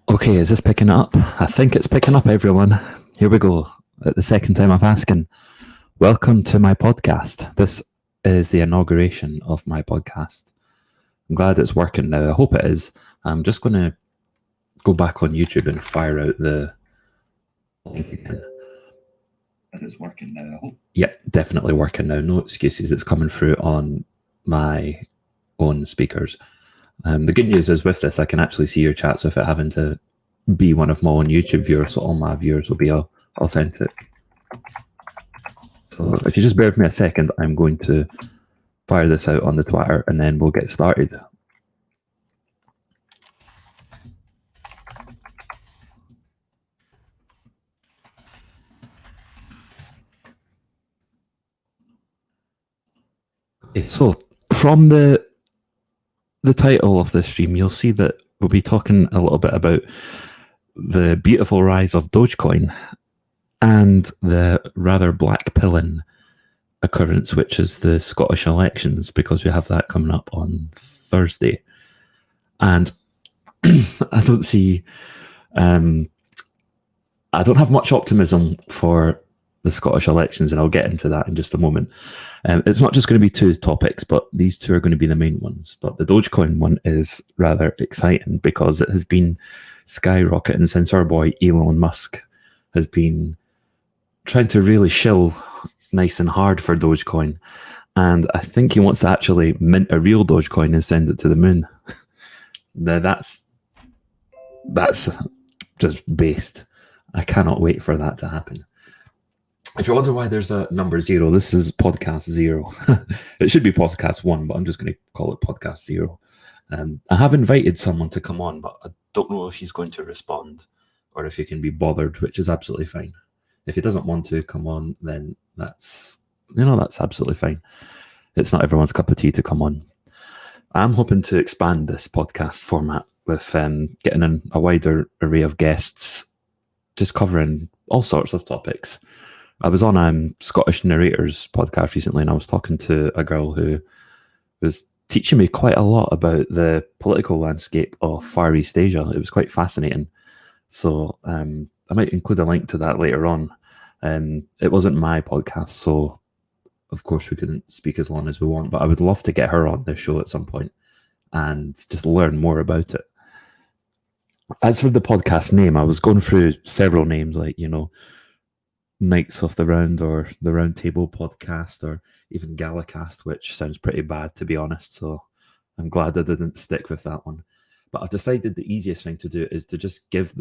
Okay, is this picking up? I think it's picking up, everyone. Here we go. At the second time of asking. Welcome to my podcast. This is the inauguration of my podcast. I'm glad it's working now. I hope it is. I'm just going to go back on YouTube and fire out the link again. It is working now. I hope. Yep, definitely working now. No excuses. It's coming through on my own speakers. The good news is with this, I can actually see your chats without having to be one of my own YouTube viewers, so all my viewers will be authentic. So if you just bear with me a second, I'm going to fire this out on the Twitter and then we'll get started. Okay, so from the title of this stream, you'll see that we'll be talking a little bit about the beautiful rise of Dogecoin and the rather black-pilling occurrence, which is the Scottish elections, because we have that coming up on Thursday. And I don't see, I don't have much optimism for the Scottish elections, and I'll get into that in just a moment. It's not just going to be two topics, but these two are going to be the main ones. But the Dogecoin one is rather exciting because it has been skyrocketing since our boy Elon Musk has been trying to really shill nice and hard for Dogecoin. And I think he wants to actually mint a real Dogecoin and send it to the moon. Now that's just based. I cannot wait for that to happen. If you wonder why there's a number 0, this is podcast 0. It should be podcast 1, but I'm just going to call it podcast 0. I have invited someone to come on, but I don't know if he's going to respond or if he can be bothered, which is absolutely fine. If he doesn't want to come on, then that's absolutely fine. It's not everyone's cup of tea to come on. I'm hoping to expand this podcast format with getting in a wider array of guests, just covering all sorts of topics. I was on Scottish Narrators podcast recently, and I was talking to a girl who was teaching me quite a lot about the political landscape of Far East Asia. It was quite fascinating. So I might include a link to that later on. It wasn't my podcast, so of course we couldn't speak as long as we want, but I would love to get her on this show at some point and just learn more about it. As for the podcast name, I was going through several names like, Knights of the Round or the Round Table Podcast or even Galacast, which sounds pretty bad, to be honest. So I'm glad I didn't stick with that one. But I've decided the easiest thing to do is to just give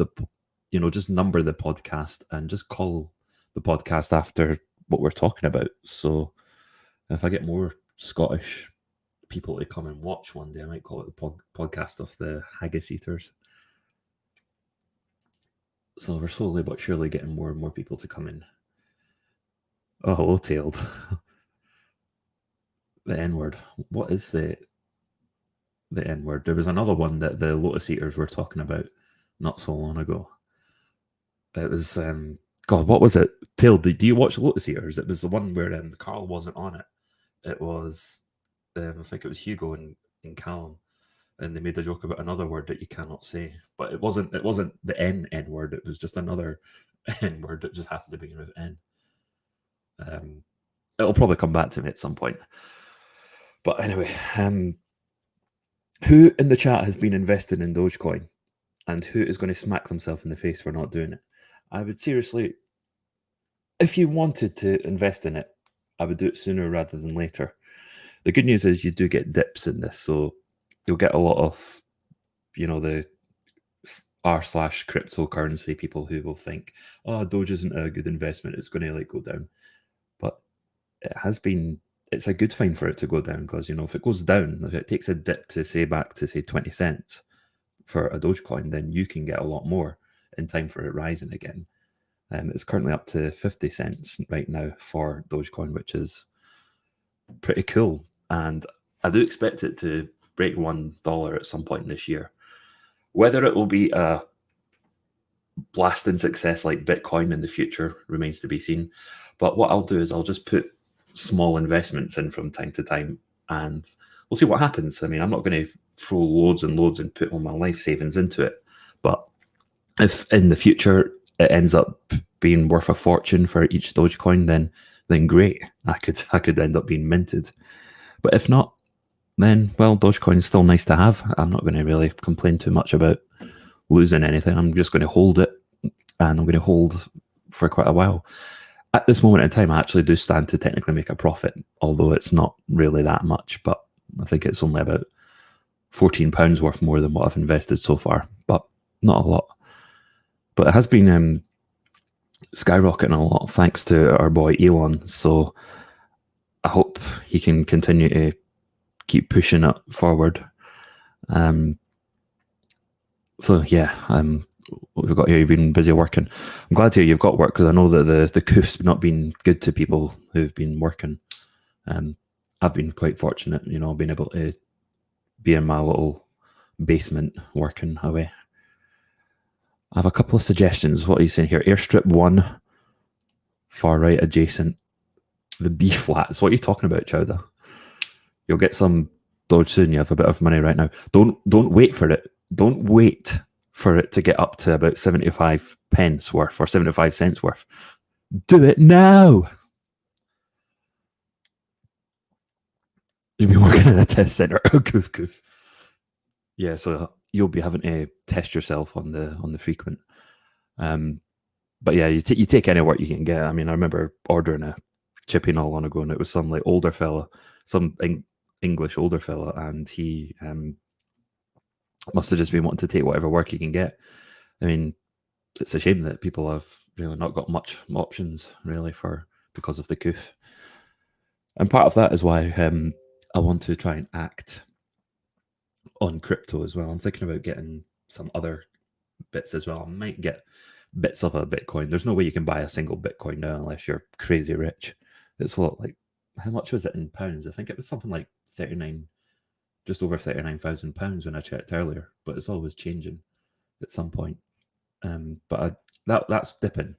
just number the podcast and just call the podcast after what we're talking about. So if I get more Scottish people to come and watch one day, I might call it the podcast of the Haggis Eaters. So we're slowly but surely getting more and more people to come in. Oh, hello, Tailed. The N-word. What is the N-word? There was another one that the Lotus Eaters were talking about not so long ago. It was, God, what was it? Tailed, do you watch Lotus Eaters? It was the one where Carl wasn't on it. It was, I think it was Hugo and Callum. And they made a joke about another word that you cannot say, but it wasn't the N word. It was just another N word that just happened to begin with N. It'll probably come back to me at some point. But anyway, who in the chat has been invested in Dogecoin, and who is going to smack themselves in the face for not doing it? I would seriously, if you wanted to invest in it, I would do it sooner rather than later. The good news is you do get dips in this, so you'll get a lot of, the r/cryptocurrency people who will think, oh, Doge isn't a good investment, it's going to go down. But it's a good thing for it to go down, because, if it goes down, if it takes a dip to back to 20 cents for a Dogecoin, then you can get a lot more in time for it rising again. It's currently up to 50 cents right now for Dogecoin, which is pretty cool. And I do expect it to break $1 at some point this year. Whether it will be a blasting success like Bitcoin in the future remains to be seen. But what I'll do is I'll just put small investments in from time to time, and we'll see what happens. I mean, I'm not going to throw loads and loads and put all my life savings into it, but If in the future it ends up being worth a fortune for each Dogecoin, then great. I could end up being minted. But if not, then well, Dogecoin is still nice to have. I'm not going to really complain too much about losing anything. I'm just going to hold it, and I'm going to hold for quite a while. At this moment in time, I actually do stand to technically make a profit, although it's not really that much. But I think it's only about £14 worth more than what I've invested so far, but not a lot. But it has been skyrocketing a lot thanks to our boy Elon. So I hope he can continue to keep pushing it forward. So yeah, we've got here. You've been busy working. I'm glad to hear you've got work, because I know that the coof's not been good to people who've been working. I've been quite fortunate, being able to be in my little basement working away. I have a couple of suggestions. What are you saying here? Airstrip 1, far right adjacent. The B flats. What are you talking about, Chowder? You'll get some Doge soon. You have a bit of money right now. Don't wait for it. Don't wait for it to get up to about 75 pence worth or 75 cents worth. Do it now. You'll be working in a test center. Goof, goof. Yeah, so you'll be having to test yourself on the frequent. But yeah, you take any work you can get. I mean, I remember ordering a chippy not long ago, and it was some like older fella, some English older fella, and he must have just been wanting to take whatever work he can get. I mean, it's a shame that people have really not got much options really because of the coof. And part of that is why I want to try and act on crypto as well. I'm thinking about getting some other bits as well. I might get bits of a Bitcoin. There's no way you can buy a single Bitcoin now unless you're crazy rich. It's how much was it in pounds? I think it was something like just over £39,000 when I checked earlier, but it's always changing at some point. But that's dipping,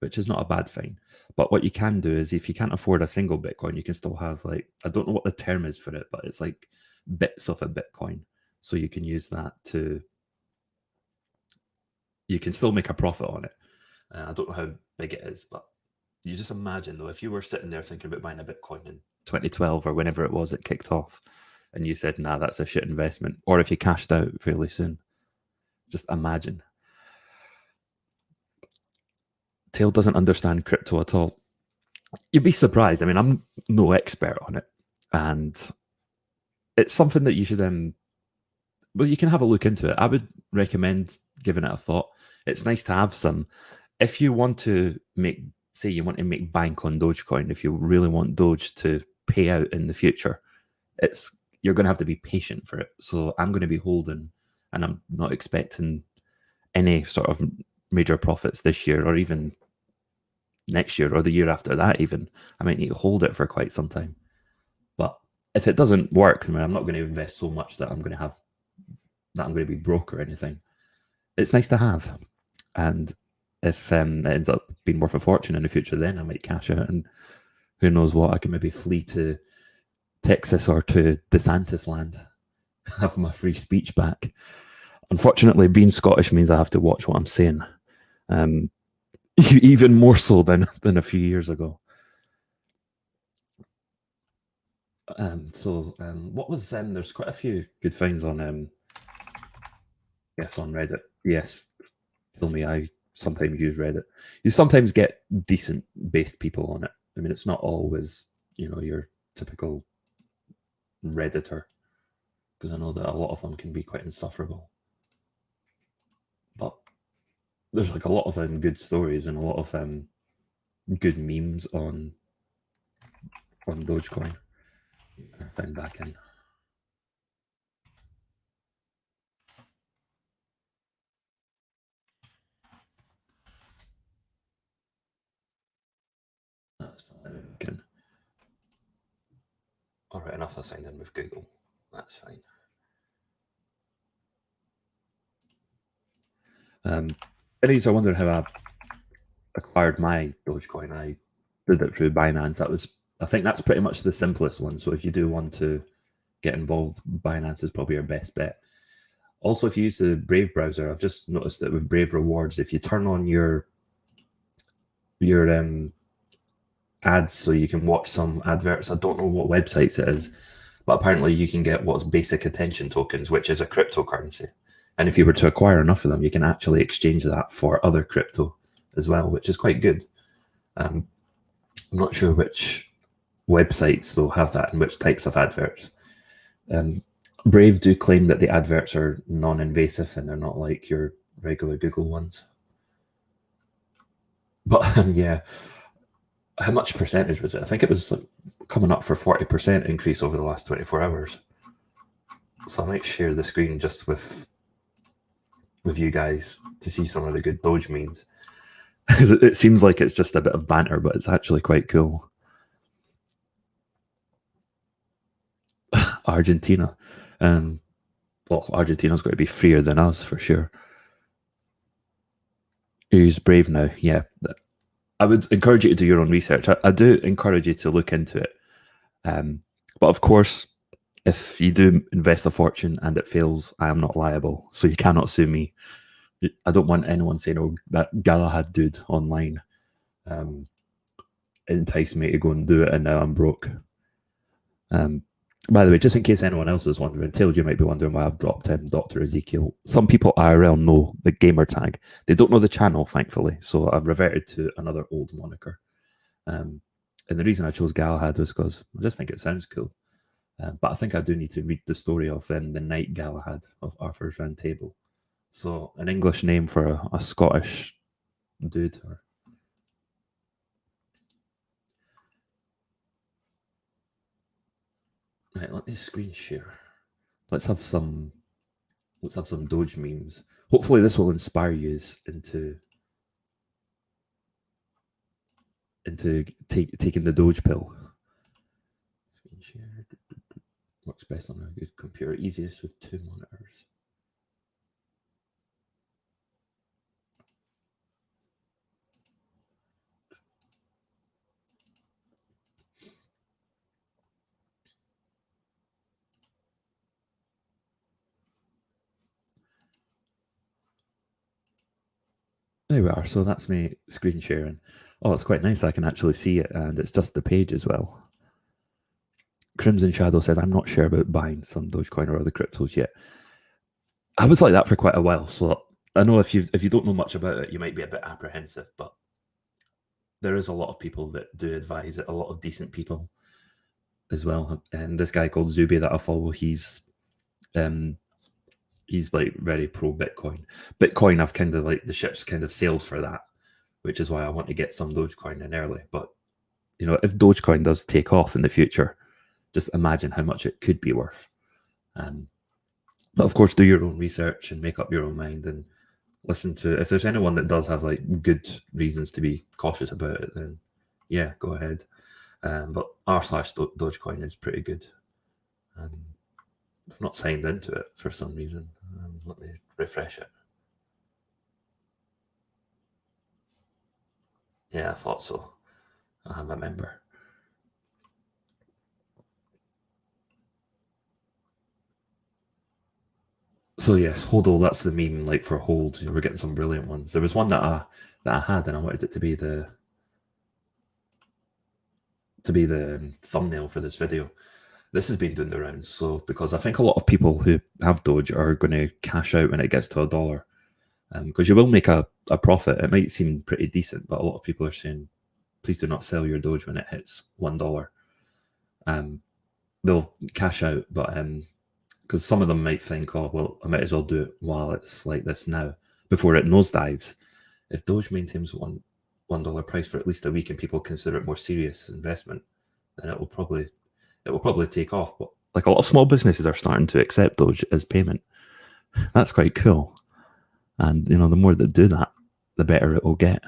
which is not a bad thing. But what you can do is, if you can't afford a single Bitcoin, you can still have I don't know what the term is for it, but it's like bits of a Bitcoin. So you can use that you can still make a profit on it. I don't know how big it is, but you just imagine though, if you were sitting there thinking about buying a Bitcoin in 2012 or whenever it was it kicked off, and you said, nah, that's a shit investment, or if you cashed out fairly soon, just imagine. Tail doesn't understand crypto at all. You'd be surprised. I mean, I'm no expert on it, and it's something that you should well, you can have a look into it. I would recommend giving it a thought. It's nice to have some. If you want to say you want to make bank on Dogecoin, if you really want Doge to pay out in the future, you're going to have to be patient for it. So I'm going to be holding, and I'm not expecting any sort of major profits this year or even next year or the year after that even. I might need to hold it for quite some time. But if it doesn't work, I mean, I'm not going to invest so much that I'm going to be broke or anything. It's nice to have. And if it ends up being worth a fortune in the future, then I might cash out, and who knows what, I can maybe flee to Texas or to DeSantis land, have my free speech back. Unfortunately, being Scottish means I have to watch what I'm saying, even more so than a few years ago. What was there's quite a few good things on yes, on Reddit. Yes, tell me, I sometimes use Reddit. You sometimes get decent based people on it. I mean, it's not always your typical Redditor, because I know that a lot of them can be quite insufferable. But there's a lot of good stories and a lot of good memes on Dogecoin. Sign back in. Again. All right, enough. I signed in with Google. That's fine. Anyways, I wonder how I acquired my Dogecoin. I did it through Binance. I think that's pretty much the simplest one. So if you do want to get involved, Binance is probably your best bet. Also, if you use the Brave browser, I've just noticed that with Brave Rewards, if you turn on your ads so you can watch some adverts, I don't know what websites it is, but apparently you can get what's basic attention tokens, which is a cryptocurrency. And if you were to acquire enough of them, you can actually exchange that for other crypto as well, which is quite good. I'm not sure which websites though have that and which types of adverts. Brave do claim that the adverts are non-invasive and they're not like your regular Google ones. But yeah, how much percentage was it? I think it was like coming up for 40% increase over the last 24 hours. So I might share the screen just with you guys to see some of the good Doge memes. It seems like it's just a bit of banter, but it's actually quite cool. Argentina. Well, Argentina's got to be freer than us for sure. Use Brave now. Yeah. I would encourage you to do your own research. I do encourage you to look into it. But of course, if you do invest a fortune and it fails, I am not liable. So you cannot sue me. I don't want anyone saying, oh, that Galahad dude online enticed me to go and do it and now I'm broke. By the way, just in case anyone else is wondering, Taylor, you might be wondering why I've dropped Dr. Ezekiel. Some people IRL know the gamer tag. They don't know the channel, thankfully. So I've reverted to another old moniker. And the reason I chose Galahad was because I just think it sounds cool. But I think I do need to read the story of the Knight Galahad of Arthur's Round Table. So an English name for a Scottish dude. Right, let me screen share. Let's have some Doge memes. Hopefully this will inspire you into taking the Doge pill. Screen share. Works best on a good computer. Easiest with 2 monitors. There we are. So that's me screen sharing. Oh, it's quite nice. I can actually see it, and it's just the page as well. Crimson Shadow says, I'm not sure about buying some Dogecoin or other cryptos yet. I was like that for quite a while. So I know if you don't know much about it, you might be a bit apprehensive, but there is a lot of people that do advise it, a lot of decent people as well. And this guy called Zuby that I follow, he's like very pro Bitcoin. Bitcoin, I've kind of like the ship's kind of sailed for that, which is why I want to get some Dogecoin in early. But you know, if Dogecoin does take off in the future, just imagine how much it could be worth. But of course, do your own research and make up your own mind and listen to. If there's anyone that does have like good reasons to be cautious about it, then yeah, go ahead. But r/Dogecoin is pretty good. I've not signed into it for some reason. Let me refresh it. Yeah, I thought so. I'm a member. So yes, HODL, that's the meme like for hold. We're getting some brilliant ones. There was one that I had and I wanted it to be the thumbnail for this video. This has been doing the rounds, so because I think a lot of people who have Doge are going to cash out when it gets to $1. Because you will make a profit. It might seem pretty decent, but a lot of people are saying, please do not sell your Doge when it hits $1. They'll cash out, but because some of them might think, oh, well, I might as well do it while it's like this now, before it nosedives. If Doge maintains $1 price for at least a week and people consider it more serious investment, then it will probably take off. But like a lot of small businesses are starting to accept Doge as payment. That's quite cool. And you know, the more that do that, the better it will get.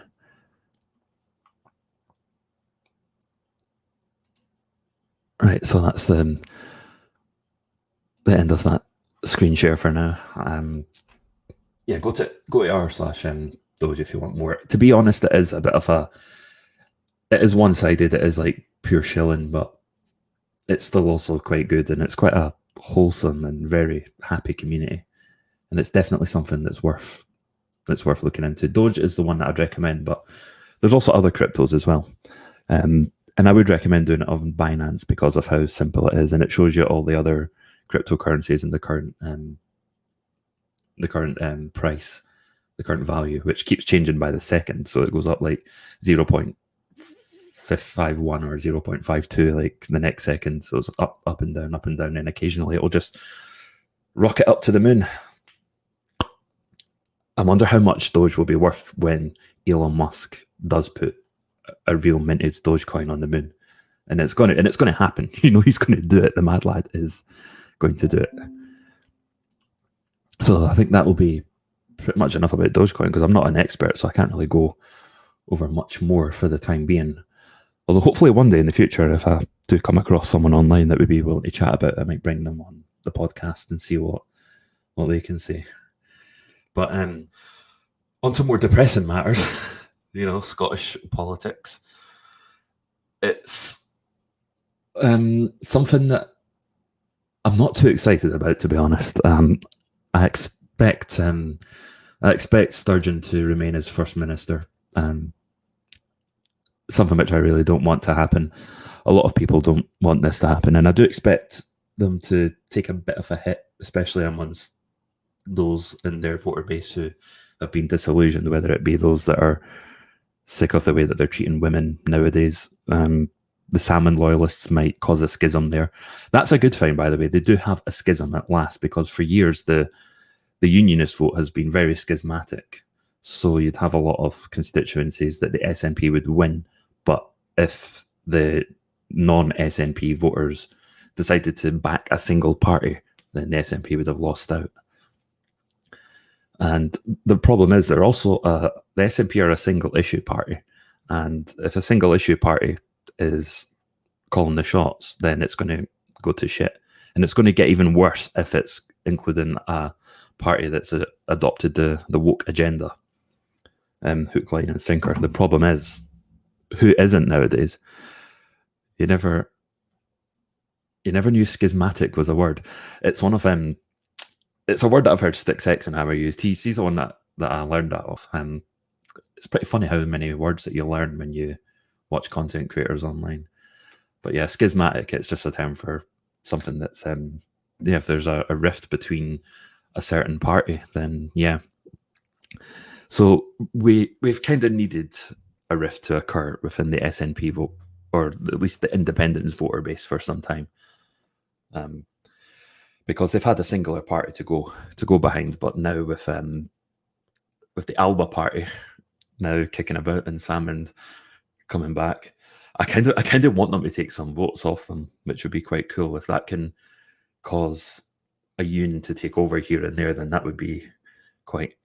Right, so that's the end of that screen share for now. Yeah, go to r/Doge if you want more. To be honest, it is a bit of it is one-sided. It is like pure shilling, but it's still also quite good, and it's quite a wholesome and very happy community. and it's definitely something that's worth looking into. Doge is the one that I'd recommend, but there's also other cryptos as well. And I would recommend doing it on Binance because of how simple it is, and it shows you all the other cryptocurrencies and the current price, the current value, which keeps changing by the second. So it goes up like 0.551 or 0.52 like the next second. So it's up and down, and occasionally it'll just rocket up to the moon. I wonder how much Doge will be worth when Elon Musk does put a real minted Dogecoin on the moon, and it's going to happen. He's going to do it. The mad lad is going to do it. So I think that will be pretty much enough about Dogecoin, because I'm not an expert, so I can't really go over much more for the time being. Although hopefully one day in the future, if I do come across someone online that would be willing to chat about it, I might bring them on the podcast and see what they can say. But on to more depressing matters, Scottish politics. It's something that I'm not too excited about, to be honest. I expect Sturgeon to remain as First Minister. Something which I really don't want to happen. A lot of people don't want this to happen, and I do expect them to take a bit of a hit, especially amongst those in their voter base who have been disillusioned, whether it be those that are sick of the way that they're treating women nowadays. The salmon loyalists might cause a schism there. That's a good thing, by the way. They do have a schism at last, because for years the unionist vote has been very schismatic. So you'd have a lot of constituencies that the SNP would win, but if the non-SNP voters decided to back a single party, then the SNP would have lost out. And the problem is they're also the SNP are a single issue party, and if a single issue party is calling the shots, then it's going to go to shit, and it's going to get even worse if it's including a party that's adopted the woke agenda, hook, line, and sinker. The problem is, who isn't nowadays? You never knew schismatic was a word. It's one of them. It's a word that I've heard Stick Sex and Hammer use. He's the one that I learned that off. It's pretty funny how many words that you learn when you watch content creators online. But yeah, schismatic, it's just a term for something that's, if there's a rift between a certain party, then yeah. So we've kind of needed a rift to occur within the SNP vote, or at least the independence voter base, for some time. Because they've had a singular party to go behind, but now with the Alba party now kicking about and Salmond coming back, I kind of want them to take some votes off them, which would be quite cool. If that can cause a union to take over here and there, then that would be quite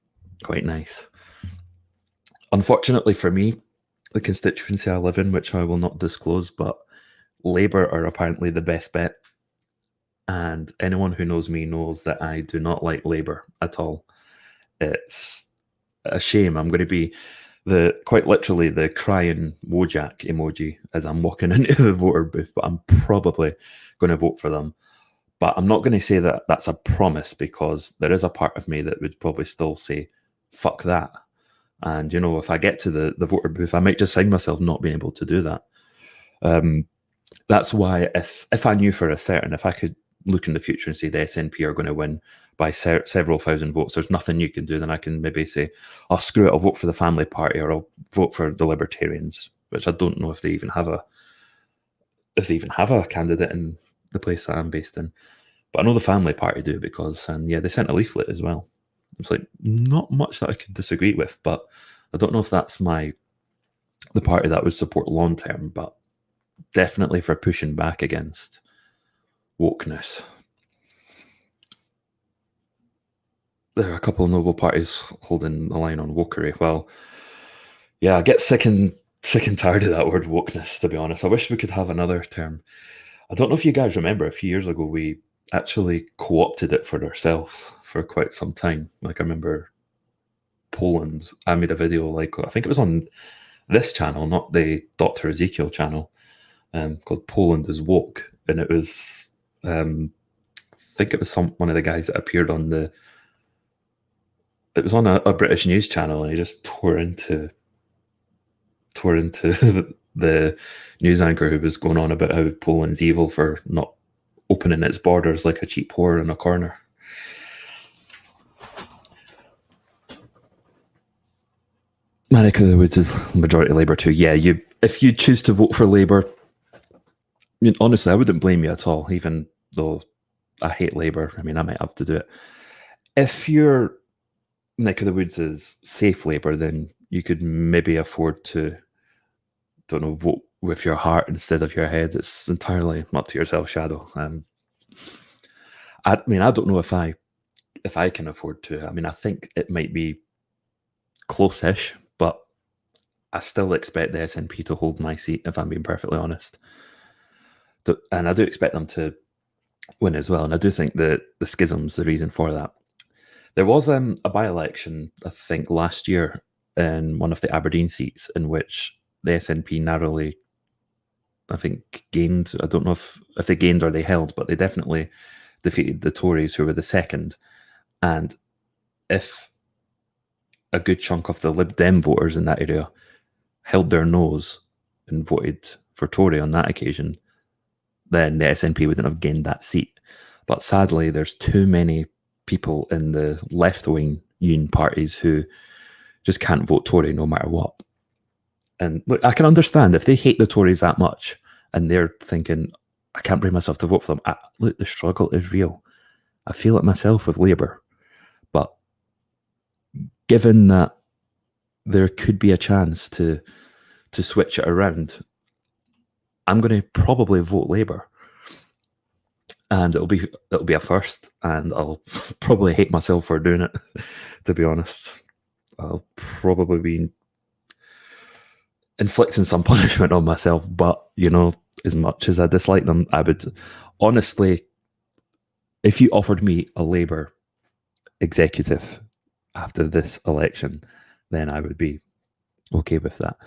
nice. Unfortunately for me, the constituency I live in, which I will not disclose, but Labour are apparently the best bet. And anyone who knows me knows that I do not like Labour at all. It's a shame. I'm going to be quite literally the crying Wojak emoji as I'm walking into the voter booth, but I'm probably going to vote for them. But I'm not going to say that that's a promise, because there is a part of me that would probably still say, fuck that. And, if I get to the voter booth, I might just find myself not being able to do that. That's why if I knew for a certain, if I could look in the future and say the SNP are going to win by several thousand votes, there's nothing you can do, then I can maybe say, oh, screw it, I'll vote for the Family Party, or I'll vote for the Libertarians, which I don't know if they even have a candidate in the place that I'm based in. But I know the Family Party do, because they sent a leaflet as well. It's like not much that I could disagree with, but I don't know if that's the party that would support long term, but definitely for pushing back against wokeness. There are a couple of noble parties holding the line on wokery. Well, yeah, I get sick and tired of that word wokeness, to be honest. I wish we could have another term. I don't know if you guys remember, a few years ago, we actually co-opted it for ourselves for quite some time. Like, I remember Poland, I made a video, I think it was on this channel, not the Dr. Ezekiel channel, called Poland is Woke. And it was, I think it was one of the guys that appeared on the it was on a British news channel, and he just tore into the news anchor who was going on about how Poland's evil for not opening its borders like a cheap whore in a corner. My neck of the woods is majority Labour too. Yeah, if you choose to vote for Labour, I mean, honestly, I wouldn't blame you at all, even though I hate Labour. I mean, I might have to do it. If your neck of the woods is safe Labour, then you could maybe afford to, don't know, vote with your heart instead of your head. It's entirely up to yourself, Shadow. I mean, I don't know if I can afford to. I mean, I think it might be close-ish, but I still expect the SNP to hold my seat, if I'm being perfectly honest. And I do expect them to win as well. And I do think that the schism's the reason for that. There was a by-election, I think, last year in one of the Aberdeen seats in which the SNP narrowly, I think, gained. I don't know if they gained or they held, but they definitely defeated the Tories, who were the second. And if a good chunk of the Lib Dem voters in that area held their nose and voted for Tory on that occasion, then the SNP wouldn't have gained that seat. But sadly, there's too many people in the left-wing union parties who just can't vote Tory no matter what. And look, I can understand if they hate the Tories that much and they're thinking, I can't bring myself to vote for them. Look, the struggle is real. I feel it myself with Labour. But given that there could be a chance to switch it around, I'm going to probably vote Labour. And it'll be a first, and I'll probably hate myself for doing it, to be honest. I'll probably be inflicting some punishment on myself, but, as much as I dislike them, I would honestly, if you offered me a Labour executive after this election, then I would be okay with that.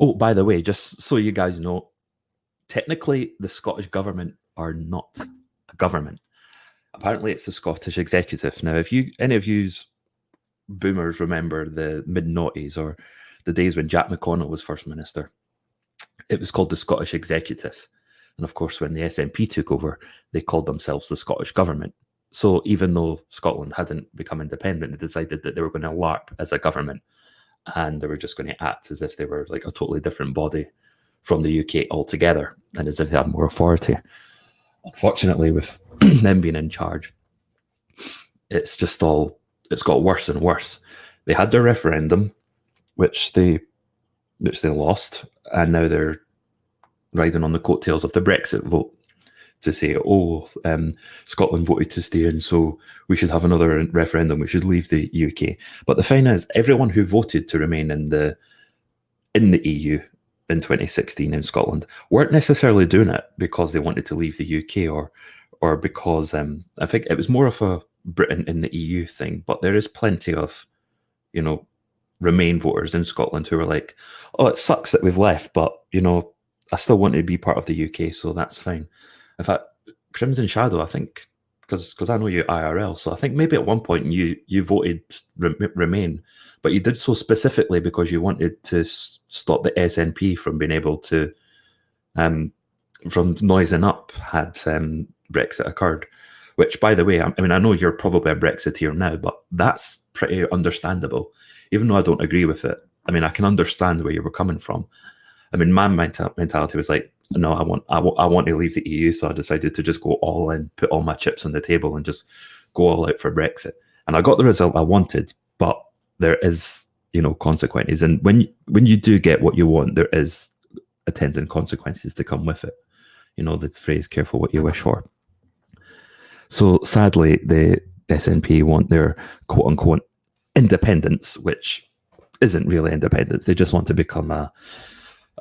Oh, by the way, just so you guys know, technically the Scottish government are not a government. Apparently it's the Scottish executive. Now, if any of you boomers remember the mid-noughties or the days when Jack McConnell was First Minister, it was called the Scottish Executive. And of course, when the SNP took over, they called themselves the Scottish Government. So even though Scotland hadn't become independent, they decided that they were going to LARP as a government, and they were just going to act as if they were like a totally different body from the UK altogether, and as if they had more authority. Unfortunately, with them being in charge, it's got worse and worse. They had their referendum, which they lost, and now they're riding on the coattails of the Brexit vote to say, Scotland voted to stay in, so we should have another referendum, we should leave the UK. But the thing is, everyone who voted to remain in the EU in 2016 in Scotland weren't necessarily doing it because they wanted to leave the UK or because I think it was more of a Britain in the EU thing. But there is plenty of, Remain voters in Scotland who were like, oh, it sucks that we've left, but, I still want to be part of the UK, so that's fine. In fact, Crimson Shadow, I think, because I know you IRL, so I think maybe at one point you voted Remain, but you did so specifically because you wanted to stop the SNP from being able to, from noising up had Brexit occurred. Which, by the way, I mean, I know you're probably a Brexiteer now, but that's pretty understandable. Even though I don't agree with it, I mean, I can understand where you were coming from. I mean, my mentality was like, no, I want to leave the EU, so I decided to just go all in, put all my chips on the table, and just go all out for Brexit. And I got the result I wanted, but there is, consequences. And when you do get what you want, there is attendant consequences to come with it. The phrase "careful what you wish for." So sadly, the SNP want their quote unquote independence, which isn't really independence. They just want to become a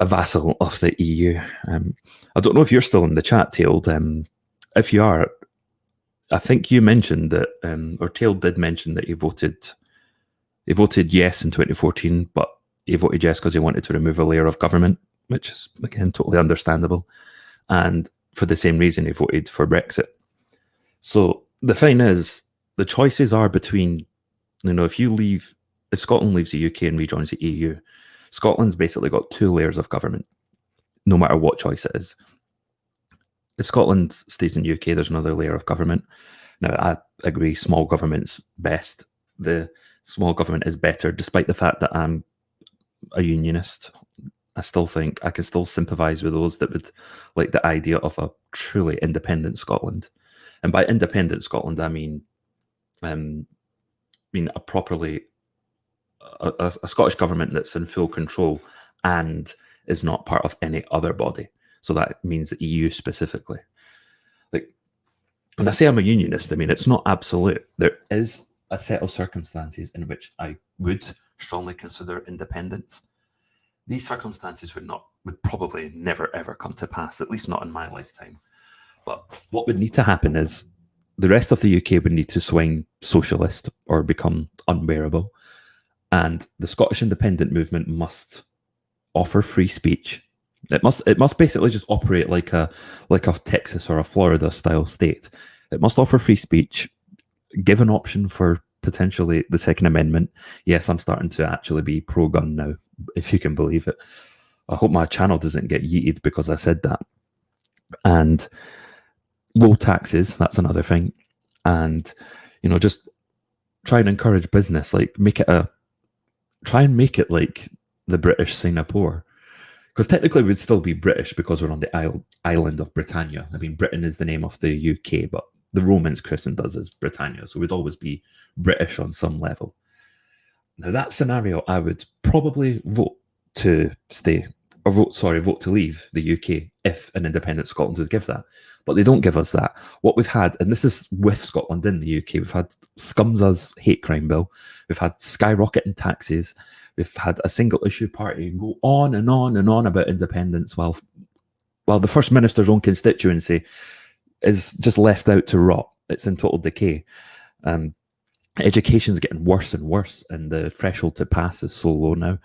vassal of the EU. I don't know if you're still in the chat, Tailed. If you are, I think you mentioned that, or Tailed did mention that he voted yes in 2014, but he voted yes because he wanted to remove a layer of government, which is, again, totally understandable. And for the same reason, he voted for Brexit. So the thing is, the choices are between if Scotland leaves the UK and rejoins the EU, Scotland's basically got 2 layers of government, no matter what choice it is. If Scotland stays in the UK, there's another layer of government. Now, I agree, small government's best. The small government is better, despite the fact that I'm a unionist. I still think I can still sympathise with those that would like the idea of a truly independent Scotland. And by independent Scotland, I mean a properly a Scottish government that's in full control and is not part of any other body. So that means the EU specifically. Like, when I say I'm a unionist, I mean it's not absolute. There is a set of circumstances in which I would strongly consider independence. These circumstances would probably never ever come to pass, at least not in my lifetime. But what would need to happen is the rest of the UK would need to swing socialist or become unbearable. And the Scottish independent movement must offer free speech. It must basically just operate like a Texas or a Florida style state. It must offer free speech, give an option for potentially the Second Amendment. Yes, I'm starting to actually be pro-gun now, if you can believe it. I hope my channel doesn't get yeeted because I said that. And low taxes, that's another thing. And, just try and encourage business, like try and make it like the British Singapore. Because technically we'd still be British because we're on the island of Britannia. I mean, Britain is the name of the UK, but the Romans christened us as Britannia, so we'd always be British on some level. Now, that scenario, I would probably vote to leave the UK if an independent Scotland would give that. But they don't give us that. What we've had, and this is with Scotland in the UK, we've had Scum's hate crime bill, we've had skyrocketing taxes, we've had a single issue party go on and on and on about independence while the First Minister's own constituency is just left out to rot. It's in total decay. Education's getting worse and worse, and the threshold to pass is so low now,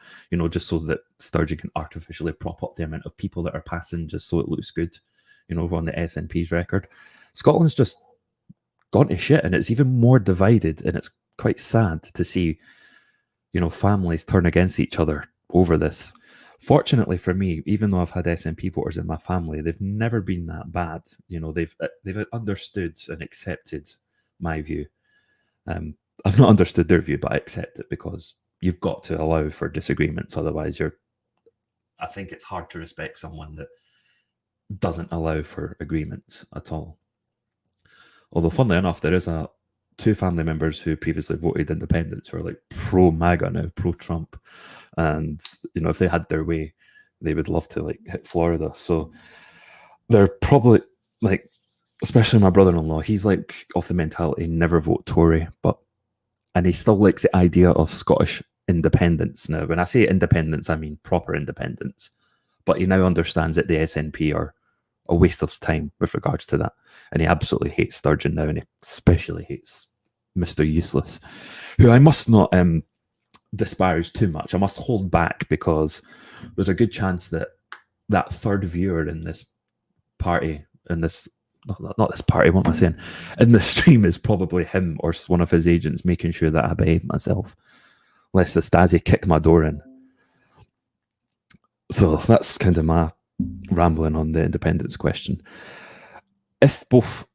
just so that Sturgeon can artificially prop up the amount of people that are passing just so it looks good, on the SNP's record. Scotland's just gone to shit, and it's even more divided, and it's quite sad to see, families turn against each other over this. Fortunately for me, even though I've had SNP voters in my family, they've never been that bad. They've understood and accepted my view. I've not understood their view, but I accept it because you've got to allow for disagreements. Otherwise, I think it's hard to respect someone that doesn't allow for agreements at all. Although, funnily enough, there is 2 family members who previously voted independence who are like pro-MAGA now, pro-Trump. And, if they had their way, they would love to like hit Florida. So they're probably like, especially my brother-in-law, he's like of the mentality, never vote Tory, and he still likes the idea of Scottish independence. Now, when I say independence, I mean proper independence. But he now understands that the SNP are a waste of time with regards to that. And he absolutely hates Sturgeon now, and he especially hates Mr. Useless, who I must not disparage too much. I must hold back because there's a good chance that third viewer in this party, in this not this party, what am I saying? In the stream is probably him or one of his agents making sure that I behave myself, lest the Stasi kick my door in. So that's kind of my rambling on the independence question. If both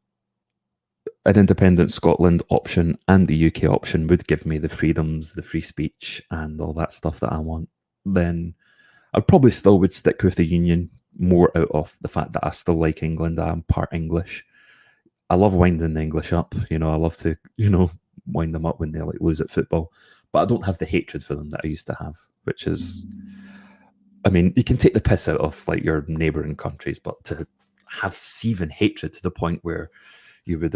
an independent Scotland option and the UK option would give me the freedoms, the free speech, and all that stuff that I want, then I probably still would stick with the Union, more out of the fact that I still like England. I'm part English. I love winding the English up. I love to, wind them up when they like lose at football. But I don't have the hatred for them that I used to have, which is, I mean, you can take the piss out of like your neighbouring countries, but to have seething hatred to the point where you would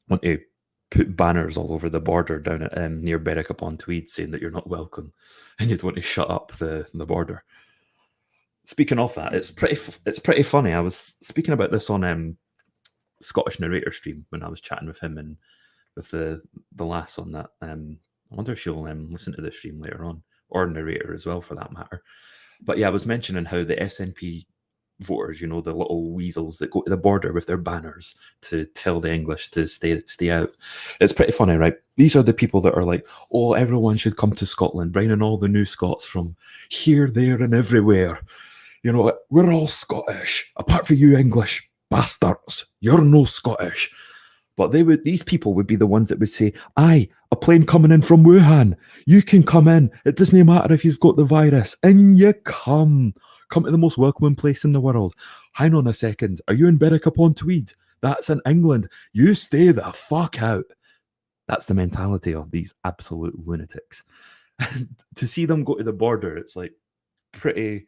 want to put banners all over the border down at near Berwick upon Tweed saying that you're not welcome, and you'd want to shut up the border. Speaking of that, it's pretty funny. I was speaking about this on Scottish Narrator stream when I was chatting with him and with the lass on that. I wonder if she'll listen to the stream later on, or Narrator as well for that matter. But yeah, I was mentioning how the SNP voters, the little weasels that go to the border with their banners to tell the English to stay out. It's pretty funny, right? These are the people that are like, oh, everyone should come to Scotland, bringing all the new Scots from here, there, and everywhere. We're all Scottish, apart from you English bastards. You're no Scottish. But these people would be the ones that would say, aye, a plane coming in from Wuhan. You can come in. It doesn't matter if you've got the virus. In you come. Come to the most welcoming place in the world. Hang on a second. Are you in Berwick-upon-Tweed? That's in England. You stay the fuck out. That's the mentality of these absolute lunatics. And to see them go to the border, it's like pretty...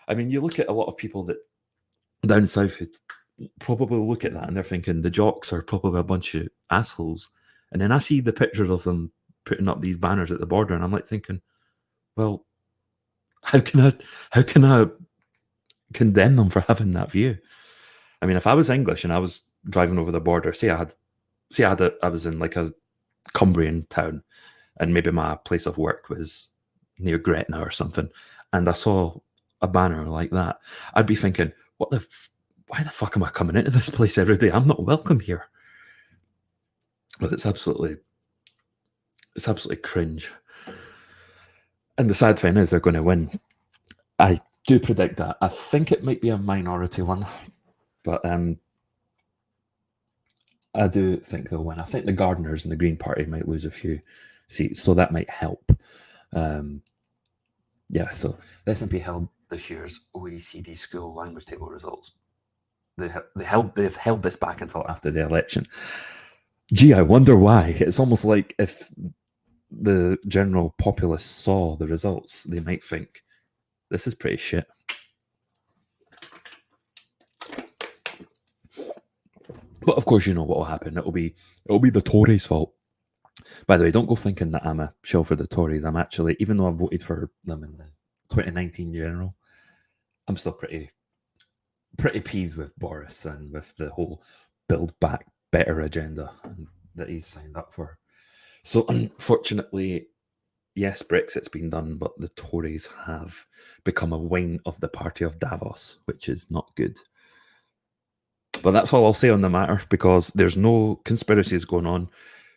I mean, you look at a lot of people that down south who probably look at that and they're thinking the jocks are probably a bunch of assholes. And then I see the pictures of them putting up these banners at the border, and I'm like thinking, well, how can I condemn them for having that view? I mean, if I was English and I was driving over the border, I was in like a Cumbrian town, and maybe my place of work was near Gretna or something, and I saw a banner like that, I'd be thinking, why the fuck am I coming into this place every day? I'm not welcome here. But it's absolutely cringe. And the sad thing is they're going to win. I do predict that. I think it might be a minority one, but I do think they'll win. I think the Gardeners and the Green Party might lose a few seats, so that might help. So the SNP held this year's OECD school language table results. They've held this back until after the election. Gee, I wonder why. It's almost like if the general populace saw the results, they might think, this is pretty shit. But of course, you know what will happen. It'll be the Tories' fault. By the way, don't go thinking that I'm a shill for the Tories. I'm actually, even though I voted for them in the 2019 general, I'm still pretty peeved with Boris and with the whole Build Back Better agenda that he's signed up for. So unfortunately, yes, Brexit's been done, but the Tories have become a wing of the party of Davos, which is not good. But that's all I'll say on the matter, because there's no conspiracies going on.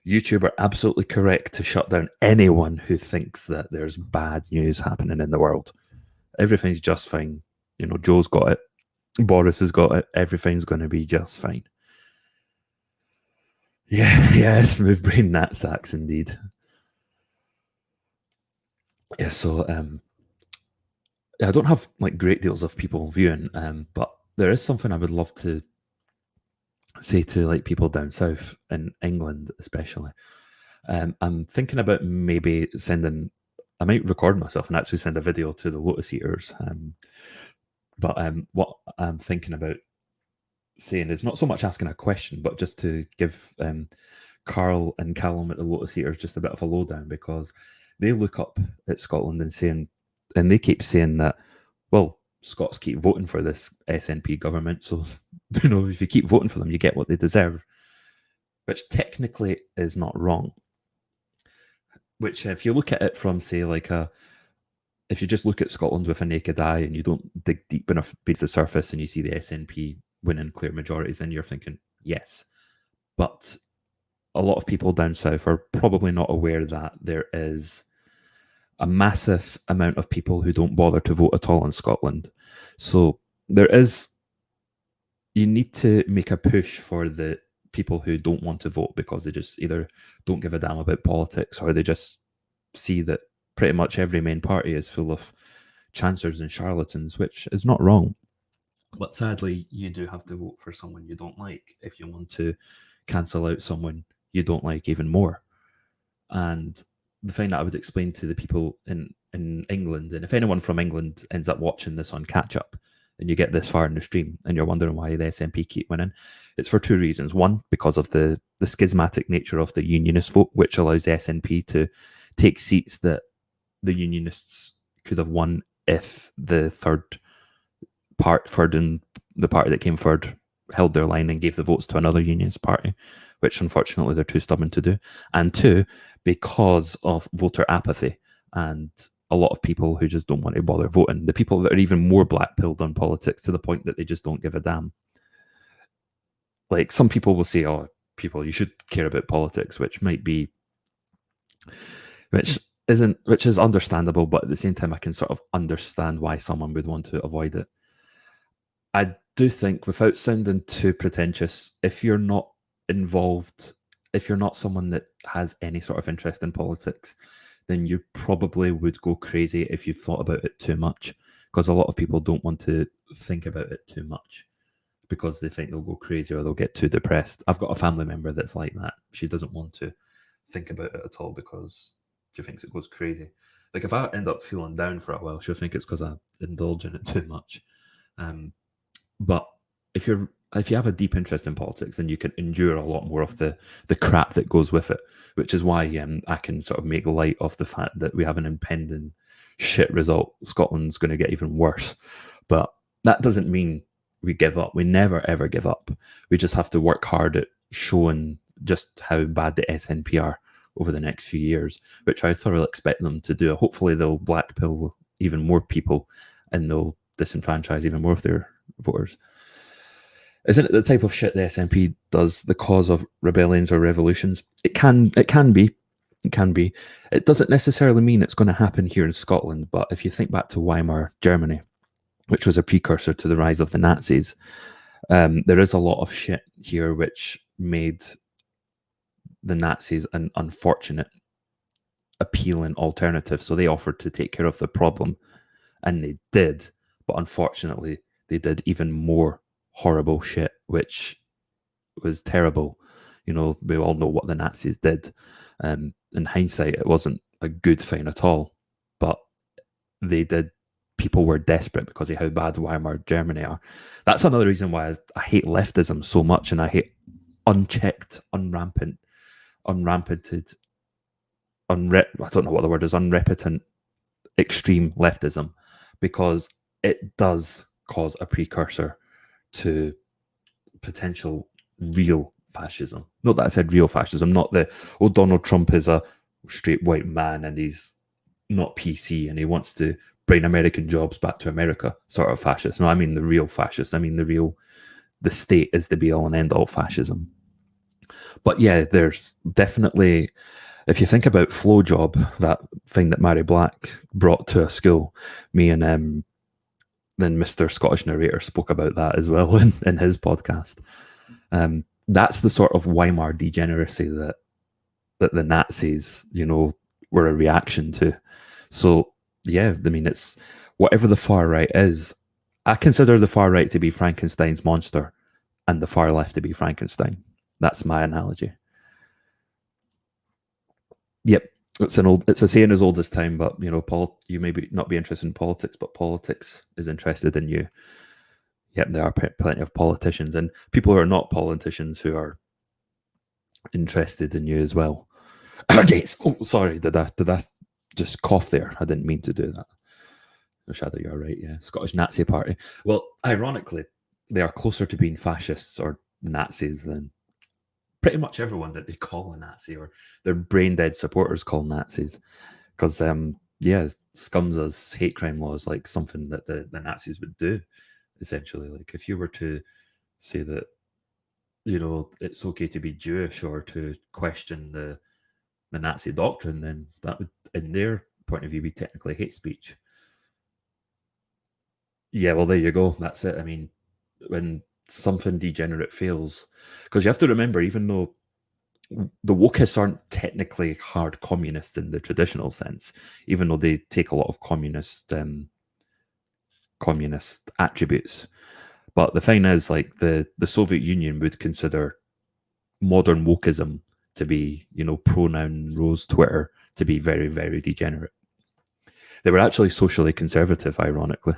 YouTube are absolutely correct to shut down anyone who thinks that there's bad news happening in the world. Everything's just fine. Joe's got it. Boris has got it. Everything's going to be just fine. Yeah, smooth brain knapsacks indeed. Yeah, so I don't have like great deals of people viewing, but there is something I would love to say to like people down south in England, especially. I'm thinking about maybe I might record myself and actually send a video to the Lotus Eaters. But what I'm thinking about saying is not so much asking a question, but just to give Carl and Callum at the Lotus Eaters just a bit of a lowdown, because they look up at Scotland and they keep saying that, well, Scots keep voting for this SNP government, so if you keep voting for them, you get what they deserve, which technically is not wrong. Which, if you look at it from, say, if you just look at Scotland with a naked eye and you don't dig deep enough beneath the surface and you see the SNP winning clear majorities, then you're thinking, yes. But a lot of people down south are probably not aware that there is a massive amount of people who don't bother to vote at all in Scotland. So you need to make a push for the people who don't want to vote because they just either don't give a damn about politics, or they just see that pretty much every main party is full of chancers and charlatans, which is not wrong. But sadly, you do have to vote for someone you don't like if you want to cancel out someone you don't like even more. And the thing that I would explain to the people in England, and if anyone from England ends up watching this on catch up and you get this far in the stream and you're wondering why the SNP keep winning, it's for two reasons. One, because of the schismatic nature of the unionist vote, which allows the SNP to take seats that the unionists could have won if the the party that came third held their line and gave the votes to another unionist party, which unfortunately they're too stubborn to do. And two, because of voter apathy. And a lot of people who just don't want to bother voting. The people that are even more black-pilled on politics to the point that they just don't give a damn. Like, some people will say, oh, people, you should care about politics, which is understandable, but at the same time, I can sort of understand why someone would want to avoid it. I do think, without sounding too pretentious, if you're not involved, if you're not someone that has any sort of interest in politics, then you probably would go crazy if you thought about it too much, because a lot of people don't want to think about it too much because they think they'll go crazy or they'll get too depressed. I've got a family member that's like that. She doesn't want to think about it at all because she thinks it goes crazy. Like, if I end up feeling down for a while, she'll think it's because I indulge in it too much. But if you have a deep interest in politics, then you can endure a lot more of the crap that goes with it, which is why I can sort of make light of the fact that we have an impending shit result. Scotland's going to get even worse. But that doesn't mean we give up. We never, ever give up. We just have to work hard at showing just how bad the SNP are over the next few years, which I thoroughly expect them to do. Hopefully they'll blackpill even more people and they'll disenfranchise even more of their voters. Isn't it the type of shit the SNP does the cause of rebellions or revolutions? It can be. It doesn't necessarily mean it's going to happen here in Scotland, but if you think back to Weimar Germany, which was a precursor to the rise of the Nazis, there is a lot of shit here which made the Nazis an unfortunate, appealing alternative. So they offered to take care of the problem, and they did. But unfortunately, they did even more horrible shit, which was terrible. You know, we all know what the Nazis did. In hindsight, it wasn't a good thing at all. But they did. People were desperate because of how bad Weimar Germany are. That's another reason why I hate leftism so much, and I hate unchecked, unrampanted, I don't know what the word is, unrepentant extreme leftism, because it does cause a precursor to potential real fascism. Not that I said real fascism, not the, Donald Trump is a straight white man and he's not PC and he wants to bring American jobs back to America sort of fascist. No, I mean the real fascist. I mean the state is the be all and end all fascism. But yeah, there's definitely, if you think about Flow Job, that thing that Mary Black brought to a school, me and then Mr. Scottish Narrator spoke about that as well in his podcast. That's the sort of Weimar degeneracy that the Nazis, were a reaction to. So yeah, I mean, it's whatever the far right is. I consider the far right to be Frankenstein's monster and the far left to be Frankenstein. That's my analogy. Yep, it's a saying as old as time, but you may not be interested in politics, but politics is interested in you. Yep, there are plenty of politicians and people who are not politicians who are interested in you as well. Yes. Oh, sorry, did I just cough there? I didn't mean to do that. Shadow, you're right. Yeah, Scottish Nazi Party. Well, ironically, they are closer to being fascists or Nazis than pretty much everyone that they call a Nazi or their brain dead supporters call Nazis. Because, Scum's hate crime law is like something that the Nazis would do, essentially. Like, if you were to say that, it's okay to be Jewish or to question the Nazi doctrine, then that would, in their point of view, be technically hate speech. Yeah, well, there you go. That's it. I mean, when something degenerate fails, because you have to remember, even though the wokeists aren't technically hard communists in the traditional sense, even though they take a lot of communist attributes. But the thing is, like, the Soviet Union would consider modern wokeism to be, pronoun rose Twitter to be very, very degenerate. They were actually socially conservative, ironically.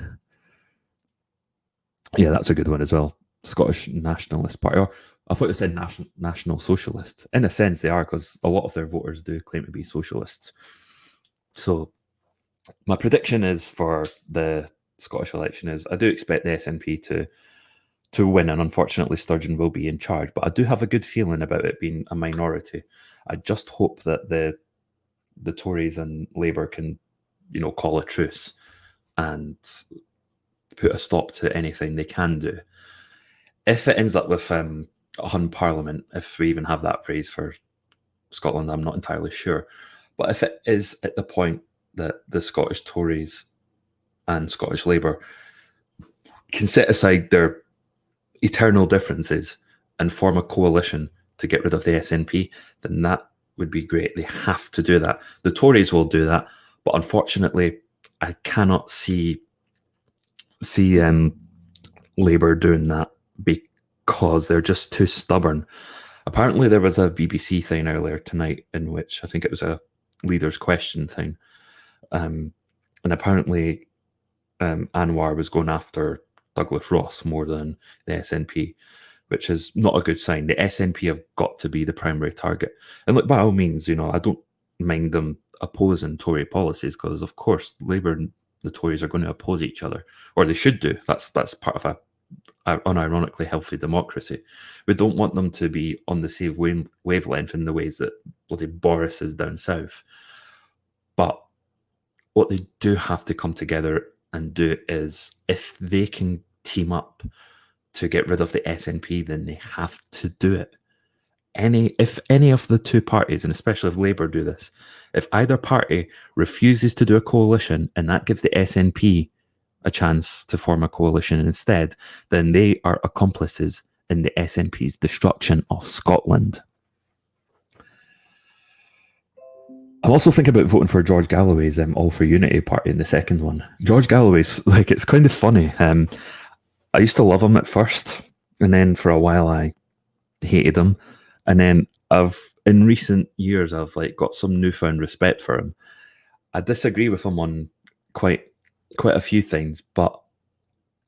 Yeah, that's a good one as well. Scottish Nationalist Party. Or I thought it said National Socialist. In a sense, they are, because a lot of their voters do claim to be socialists. So my prediction is for the Scottish election is I do expect the SNP to win, and unfortunately Sturgeon will be in charge. But I do have a good feeling about it being a minority. I just hope that the Tories and Labour can call a truce and put a stop to anything they can do. If it ends up with a hung parliament, if we even have that phrase for Scotland, I'm not entirely sure. But if it is at the point that the Scottish Tories and Scottish Labour can set aside their eternal differences and form a coalition to get rid of the SNP, then that would be great. They have to do that. The Tories will do that, but unfortunately, I cannot see Labour doing that because they're just too stubborn. Apparently, there was a BBC thing earlier tonight in which I think it was a leader's question thing, and apparently Anwar was going after Douglas Ross more than the SNP, which is not a good sign. The SNP have got to be the primary target. And look, by all means, I don't mind them opposing Tory policies because, of course, Labour and the Tories are going to oppose each other, or they should do. That's part of a unironically healthy democracy. We don't want them to be on the same wavelength in the ways that bloody Boris is down south. But what they do have to come together and do is, if they can team up to get rid of the SNP, then they have to do it. If any of the two parties, and especially if Labour do this, if either party refuses to do a coalition and that gives the SNP a chance to form a coalition instead, then they are accomplices in the SNP's destruction of Scotland. I'm also thinking about voting for George Galloway's All for Unity party in the second one. George Galloway's, it's kind of funny. I used to love him at first, and then for a while I hated him. And then in recent years, I've got some newfound respect for him. I disagree with him on quite a few things,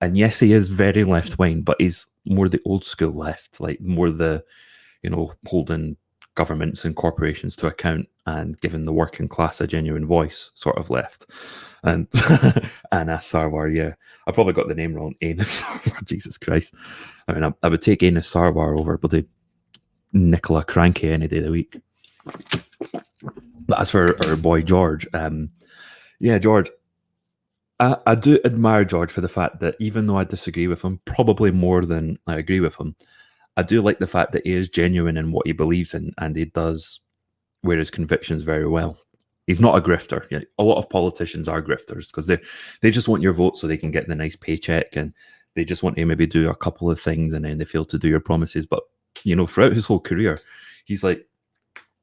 and yes, he is very left-wing, but he's more the old school left, more the, holding governments and corporations to account and giving the working class a genuine voice sort of left. And Anas Sarwar, yeah. I probably got the name wrong. Anas Sarwar, Jesus Christ. I mean, I would take Anas Sarwar over bloody Nicola Cranky any day of the week. But as for our boy George, George, I do admire George for the fact that even though I disagree with him, probably more than I agree with him, I do like the fact that he is genuine in what he believes in, and he does wear his convictions very well. He's not a grifter. Yeah, a lot of politicians are grifters because they just want your vote so they can get the nice paycheck, and they just want to maybe do a couple of things and then they fail to do your promises. But throughout his whole career, he's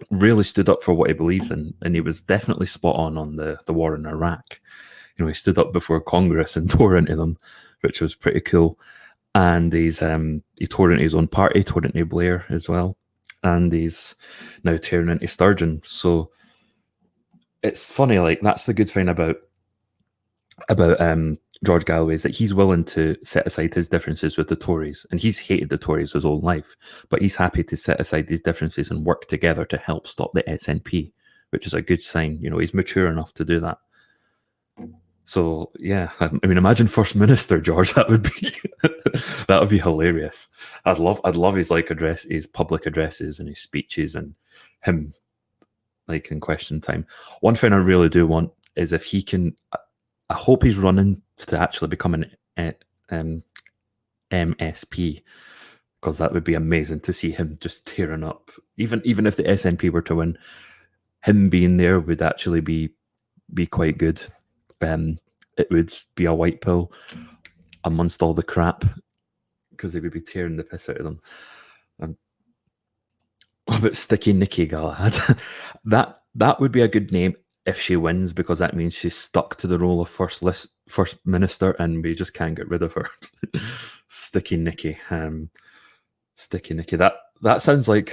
really stood up for what he believes in, and he was definitely spot on the war in Iraq. He stood up before Congress and tore into them, which was pretty cool. And he tore into his own party, tore into Blair as well, and he's now tearing into Sturgeon. So it's funny, that's the good thing about George Galloway, is that he's willing to set aside his differences with the Tories, and he's hated the Tories his whole life, but he's happy to set aside these differences and work together to help stop the SNP, which is a good sign. He's mature enough to do that. So yeah, I mean, imagine First Minister George. That would be hilarious. I'd love his his public addresses and his speeches and him in question time. One thing I really do want is if he can. I hope he's running to actually become an MSP, because that would be amazing to see him just tearing up. Even if the SNP were to win, him being there would actually be quite good. It would be a white pill amongst all the crap, because they would be tearing the piss out of them. What about Sticky Nicky Galahad? that would be a good name if she wins, because that means she's stuck to the role of first minister, and we just can't get rid of her. Sticky Nicky. Sticky Nicky. That sounds like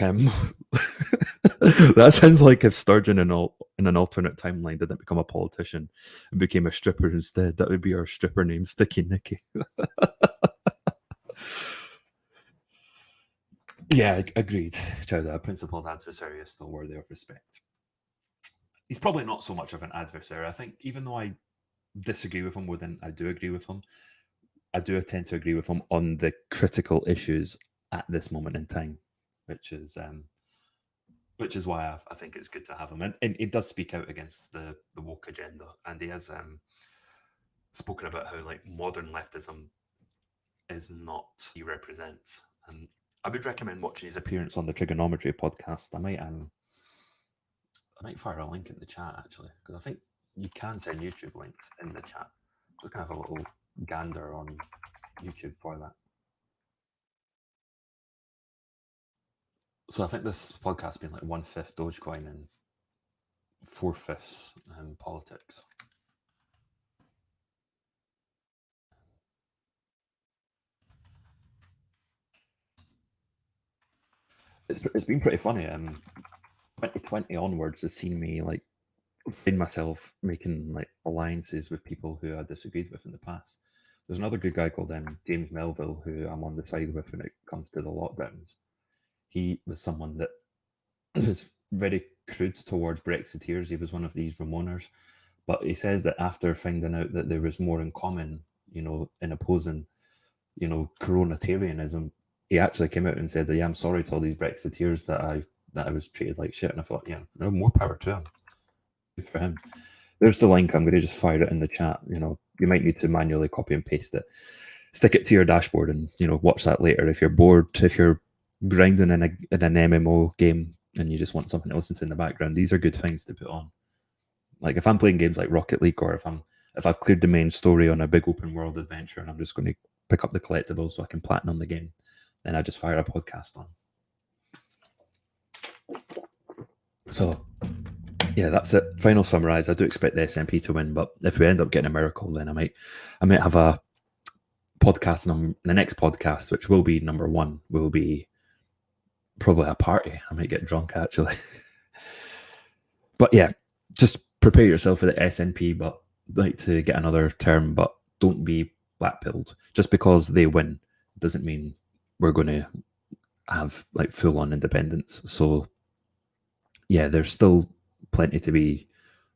that sounds like if Sturgeon in an alternate timeline didn't become a politician and became a stripper instead. That would be our stripper name, Sticky Nicky. Yeah, agreed. Chowda, principled adversary is still worthy of respect. He's probably not so much of an adversary. I think even though I disagree with him more than I do agree with him, I do tend to agree with him on the critical issues at this moment in time, which is which is why I think it's good to have him. And it does speak out against the woke agenda, and he has spoken about how like modern leftism is not he represents. And I would recommend watching his appearance on the Trigonometry podcast. I might fire a link in the chat actually, because I think you can send YouTube links in the chat. So we can have a little gander on YouTube for that. So I think this podcast has been like 1/5 Dogecoin and 4/5 politics. It's been pretty funny. 2020 onwards has seen me like find myself making like alliances with people who I disagreed with in the past. There's another good guy called James Melville who I'm on the side with when it comes to the lockdowns. He was someone that was very crude towards Brexiteers. He was one of these Ramoners, but he says that after finding out that there was more in common, in opposing, coronatarianism, he actually came out and said that, yeah, I'm sorry to all these Brexiteers that I was treated like shit. And I thought, yeah, more power to him. Good for him. There's the link. I'm going to just fire it in the chat. You might need to manually copy and paste it. Stick it to your dashboard and, watch that later. If you're bored, if you're grinding in an MMO game and you just want something to listen to in the background, these are good things to put on. Like if I'm playing games like Rocket League, or if I've cleared the main story on a big open world adventure and I'm just going to pick up the collectibles so I can platinum the game, then I just fire a podcast on. So yeah, that's it. Final summarize. I do expect the SNP to win, but if we end up getting a miracle, then I might have a podcast. The next podcast, which will be number 1, will be probably a party. I might get drunk actually. But yeah, just prepare yourself for the SNP, but like to get another term, but don't be blackpilled. Just because they win doesn't mean we're going to have like full on independence. So yeah, there's still plenty to be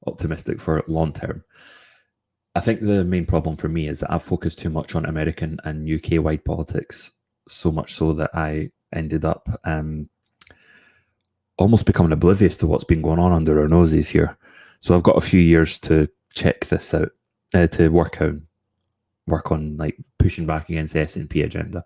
optimistic for long term. I think the main problem for me is that I've focused too much on American and UK wide politics, so much so that I ended up almost becoming oblivious to what's been going on under our noses here. So I've got a few years to check this out, to work on like pushing back against the SNP agenda.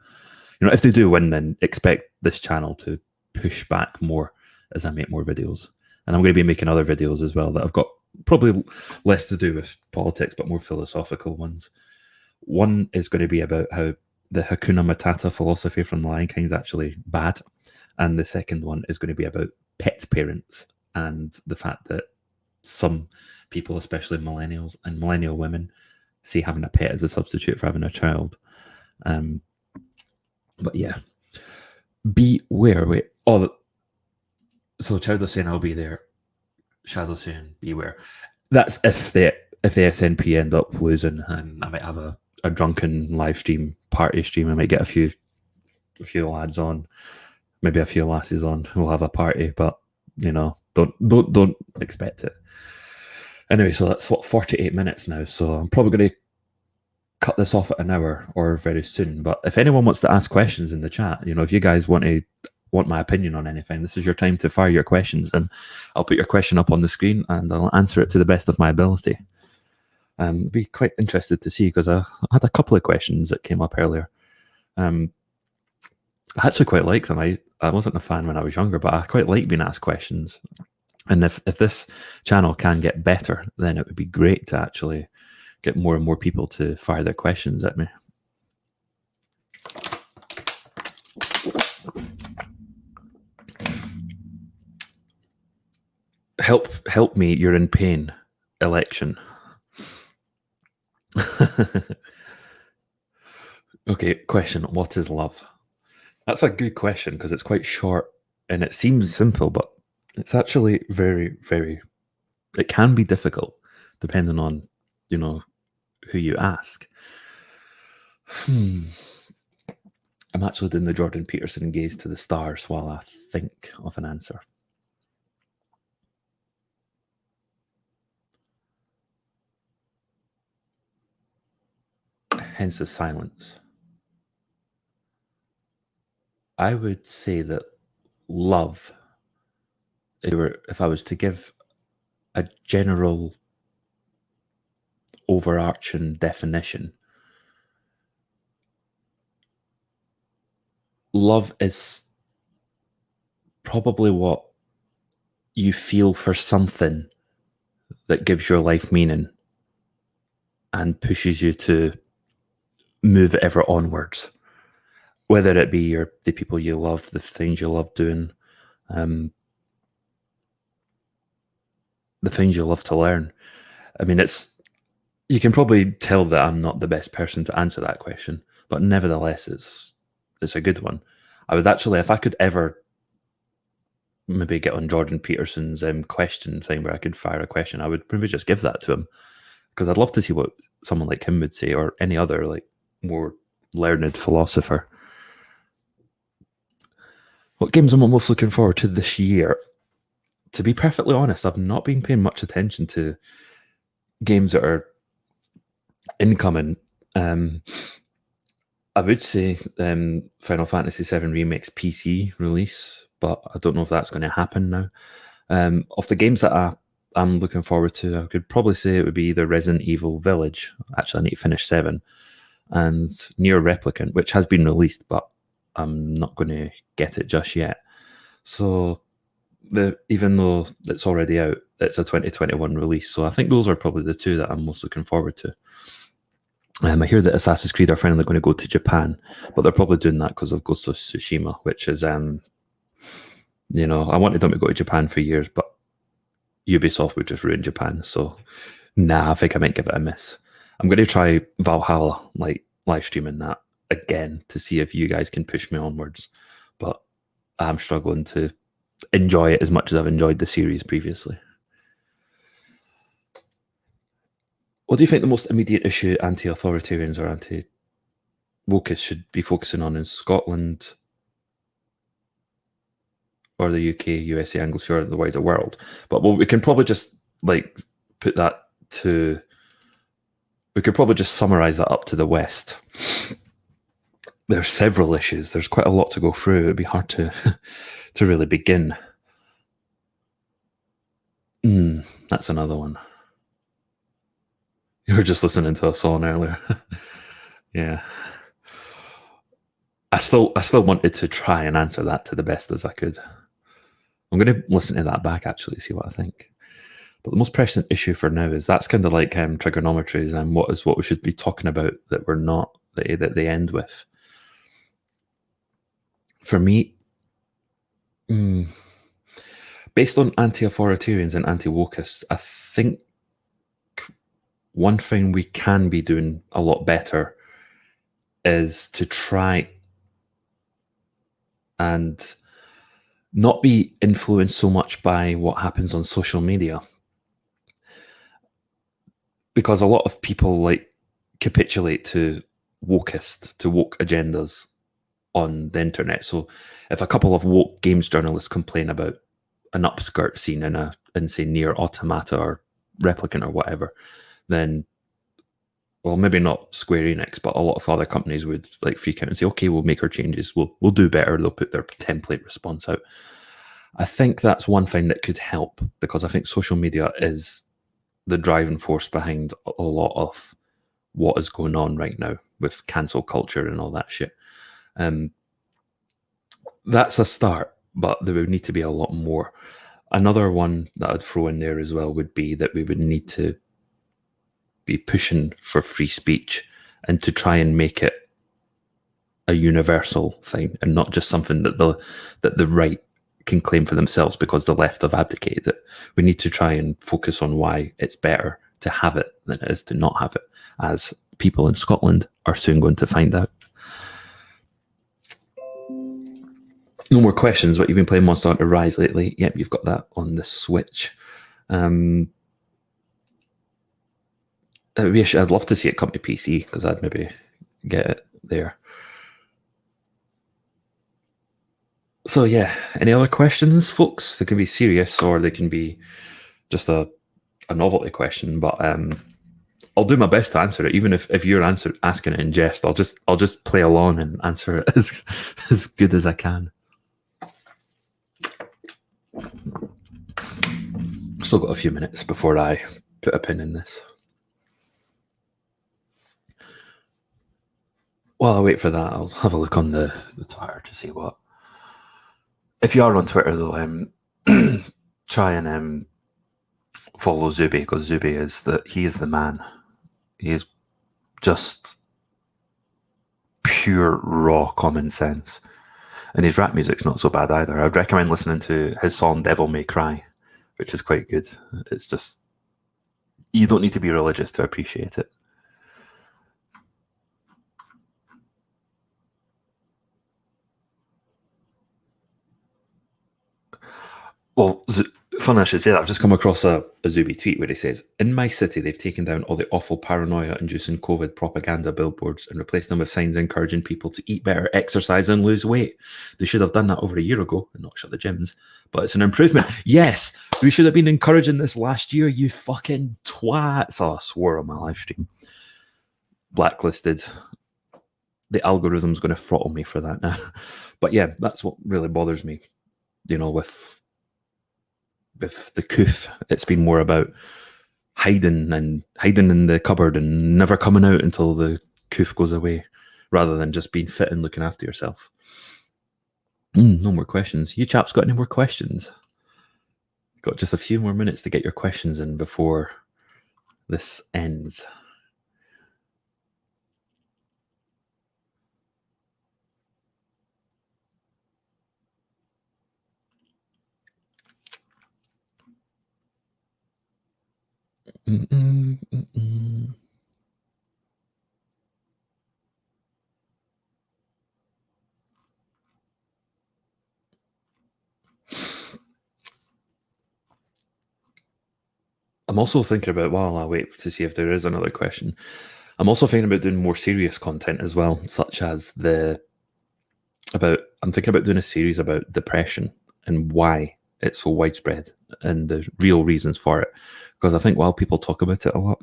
If they do win, then expect this channel to push back more as I make more videos. And I'm going to be making other videos as well that I've got probably less to do with politics, but more philosophical ones. One is going to be about how the Hakuna Matata philosophy from The Lion King is actually bad. And the second one is going to be about pet parents and the fact that some people, especially millennials and millennial women, see having a pet as a substitute for having a child. But yeah, beware. Wait. So Chowder's saying I'll be there. Shadow saying beware. That's if the SNP end up losing, and I might have a drunken live stream, party stream. I might get a few lads on, maybe a few lasses on. We'll have a party, but don't expect it. Anyway, so that's 48 minutes now. So I'm probably going to cut this off at an hour or very soon. But if anyone wants to ask questions in the chat, if you guys want my opinion on anything, this is your time to fire your questions, and I'll put your question up on the screen and I'll answer it to the best of my ability. Be quite interested to see, because I had a couple of questions that came up earlier. I actually quite like them. I wasn't a fan when I was younger, but I quite like being asked questions. And if this channel can get better, then it would be great to actually get more and more people to fire their questions at me. Help me, you're in pain. Election. Okay, question. What is love? That's a good question, because it's quite short and it seems simple, but it's actually very, very, it can be difficult depending on, who you ask. I'm actually doing the Jordan Peterson gaze to the stars while I think of an answer. Hence the silence. I would say that love if I was to give a general overarching definition, love is probably what you feel for something that gives your life meaning and pushes you to move it ever onwards. Whether it be the people you love, the things you love doing, the things you love to learn. I mean, you can probably tell that I'm not the best person to answer that question, but nevertheless, it's a good one. I would actually, if I could ever maybe get on Jordan Peterson's question thing where I could fire a question, I would maybe just give that to him, because I'd love to see what someone like him would say, or any other like more learned philosopher. What games am I most looking forward to this year? To be perfectly honest, I've not been paying much attention to games that are incoming. I would say Final Fantasy VII Remake's PC release, but I don't know if that's going to happen now. Of the games that I'm looking forward to, I could probably say it would be either Resident Evil Village. Actually, I need to finish 7, and Nier Replicant, which has been released, but I'm not going to get it just yet. So even though it's already out, it's a 2021 release. So I think those are probably the two that I'm most looking forward to. I hear that Assassin's Creed are finally going to go to Japan, but they're probably doing that because of Ghost of Tsushima, which is, I wanted them to go to Japan for years, but Ubisoft would just ruin Japan. So, I think I might give it a miss. I'm going to try Valhalla, like live streaming that again to see if you guys can push me onwards, but I'm struggling to enjoy it as much as I've enjoyed the series previously. What do you think the most immediate issue anti-authoritarians or anti-wokists should be focusing on in Scotland or the UK, USA, Anglosphere, and the wider world? But we can probably just put that to... We could probably just summarise that up to the West. There are several issues. There's quite a lot to go through. It'd be hard to really begin. That's another one. You were just listening to a song earlier. Yeah. I still wanted to try and answer that to the best as I could. I'm going to listen to that back, actually, see what I think. But the most pressing issue for now is that's kind of like trigonometries and what we should be talking about that we're not, that they end with. For me, based on anti-authoritarians and anti-wokists, I think one thing we can be doing a lot better is to try and not be influenced so much by what happens on social media. Because a lot of people capitulate to woke agendas on the internet. So if a couple of woke games journalists complain about an upskirt scene in say Nier Automata or Replicant or whatever, then, well, maybe not Square Enix, but a lot of other companies would freak out and say, okay, we'll make our changes, we'll do better, they'll put their template response out. I think that's one thing that could help, because I think social media is the driving force behind a lot of what is going on right now with cancel culture and all that shit. That's a start, but there would need to be a lot more. Another one that I'd throw in there as well would be that we would need to be pushing for free speech and to try and make it a universal thing and not just something that the right can claim for themselves because the left have abdicated it. We need to try and focus on why it's better to have it than it is to not have it, as people in Scotland are soon going to find out. No more questions, but you've been playing Monster Hunter Rise lately. Yep, you've got that on the Switch. I'd love to see it come to PC, because I'd maybe get it there. So yeah, any other questions, folks? They can be serious or they can be just a novelty question, but I'll do my best to answer it. Even if you're asking it in jest, I'll just play along and answer it as good as I can. Still got a few minutes before I put a pin in this. While I wait for that, I'll have a look on the Twitter to see what. If you are on Twitter, though, try and follow Zuby, because Zuby is the man. He is just pure raw common sense, and his rap music's not so bad either. I'd recommend listening to his song "Devil May Cry," which is quite good. It's just, you don't need to be religious to appreciate it. Well, funny I should say that. I've just come across a Zuby tweet where he says, "In my city, they've taken down all the awful paranoia-inducing COVID propaganda billboards and replaced them with signs encouraging people to eat better, exercise, and lose weight. They should have done that over a year ago and not shut the gyms, but it's an improvement." Yes, we should have been encouraging this last year, you fucking twats. Oh, I swore on my live stream. Blacklisted. The algorithm's going to throttle me for that now. But yeah, that's what really bothers me, with the coof. It's been more about hiding in the cupboard and never coming out until the coof goes away, rather than just being fit and looking after yourself. No more questions. You chaps got any more questions? Got just a few more minutes to get your questions in before this ends. I'm also thinking about, while I wait to see if there is another question, I'm also thinking about doing more serious content as well, such as I'm thinking about doing a series about depression and why it's so widespread and the real reasons for it. Because I think while people talk about it a lot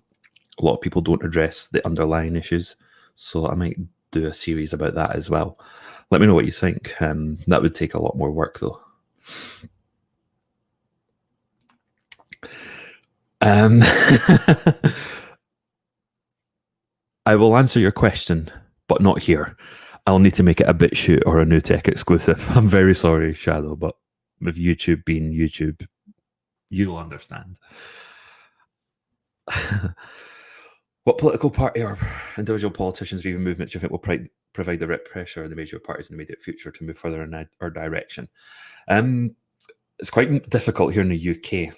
of people don't address the underlying issues. So I might do a series about that as well. Let me know what you think. That would take a lot more work, though. I will answer your question, but not here. I'll need to make it a BitChute or a New Tech exclusive. I'm very sorry, Shadow, but with YouTube being YouTube, you'll understand. What political party or individual politicians or even movements do you think will provide the right pressure on the major parties in the immediate future to move further in our direction? It's quite difficult here in the UK.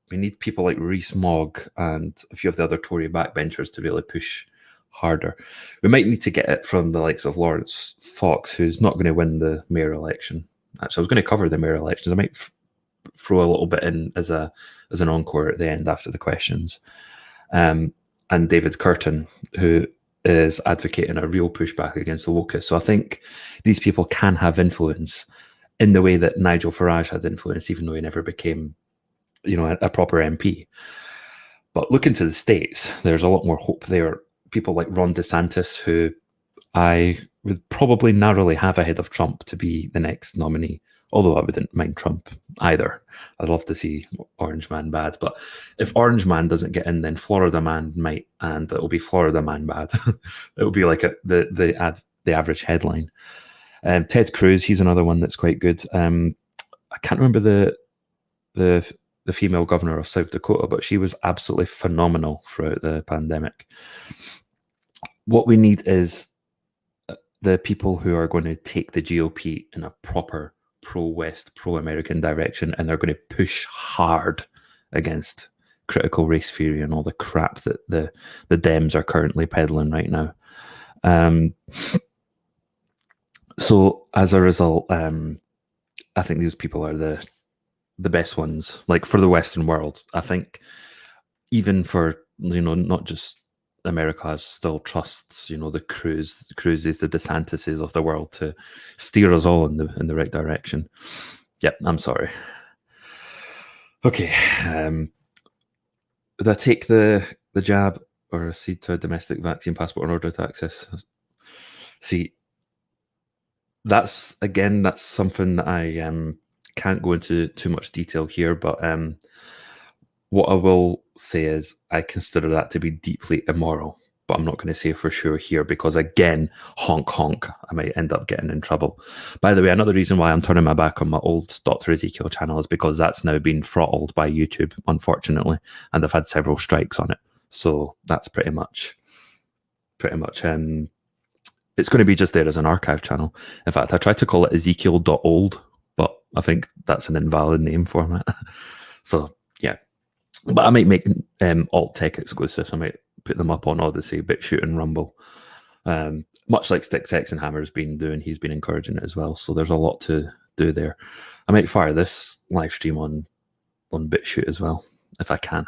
We need people like Rees-Mogg and a few of the other Tory backbenchers to really push harder. We might need to get it from the likes of Lawrence Fox, who's not going to win the mayor election. Actually, I was going to cover the mayor elections. I might throw a little bit in as an encore at the end after the questions. And David Curtin, who is advocating a real pushback against the locusts. So I think these people can have influence in the way that Nigel Farage had influence, even though he never became, a proper MP. But looking to the States, there's a lot more hope there. People like Ron DeSantis, who I would probably narrowly have ahead of Trump to be the next nominee, although I wouldn't mind Trump either. I'd love to see Orange Man bad. But if Orange Man doesn't get in, then Florida Man might, and it'll be Florida Man bad. It'll be like the average headline. Ted Cruz, he's another one that's quite good. I can't remember the female governor of South Dakota, but she was absolutely phenomenal throughout the pandemic. What we need is the people who are going to take the GOP in a proper pro-West, pro-American direction, and they're going to push hard against critical race theory and all the crap that the Dems are currently peddling right now. So as a result, I think these people are the best ones, like for the Western world. I think even for, not just America still trusts, the Cruzes, the DeSantises of the world to steer us all in the right direction. Yep, I'm sorry. Okay. Would I take the jab or accede to a domestic vaccine passport in order to access? See, that's something that I can't go into too much detail here, but what I will say is I consider that to be deeply immoral, but I'm not going to say for sure here because, again, honk honk, I might end up getting in trouble. By the way, another reason why I'm turning my back on my old Dr. Ezekiel channel is because that's now been throttled by YouTube, unfortunately, and I've had several strikes on it. So that's pretty much it's going to be just there as an archive channel. In fact, I tried to call it Ezekiel.old, but I think that's an invalid name format. So yeah, but I might make alt tech exclusives. I might put them up on Odyssey, BitChute, and Rumble. Much like Sticks X and Hammer's been doing, he's been encouraging it as well. So there's a lot to do there. I might fire this live stream on BitChute as well if I can.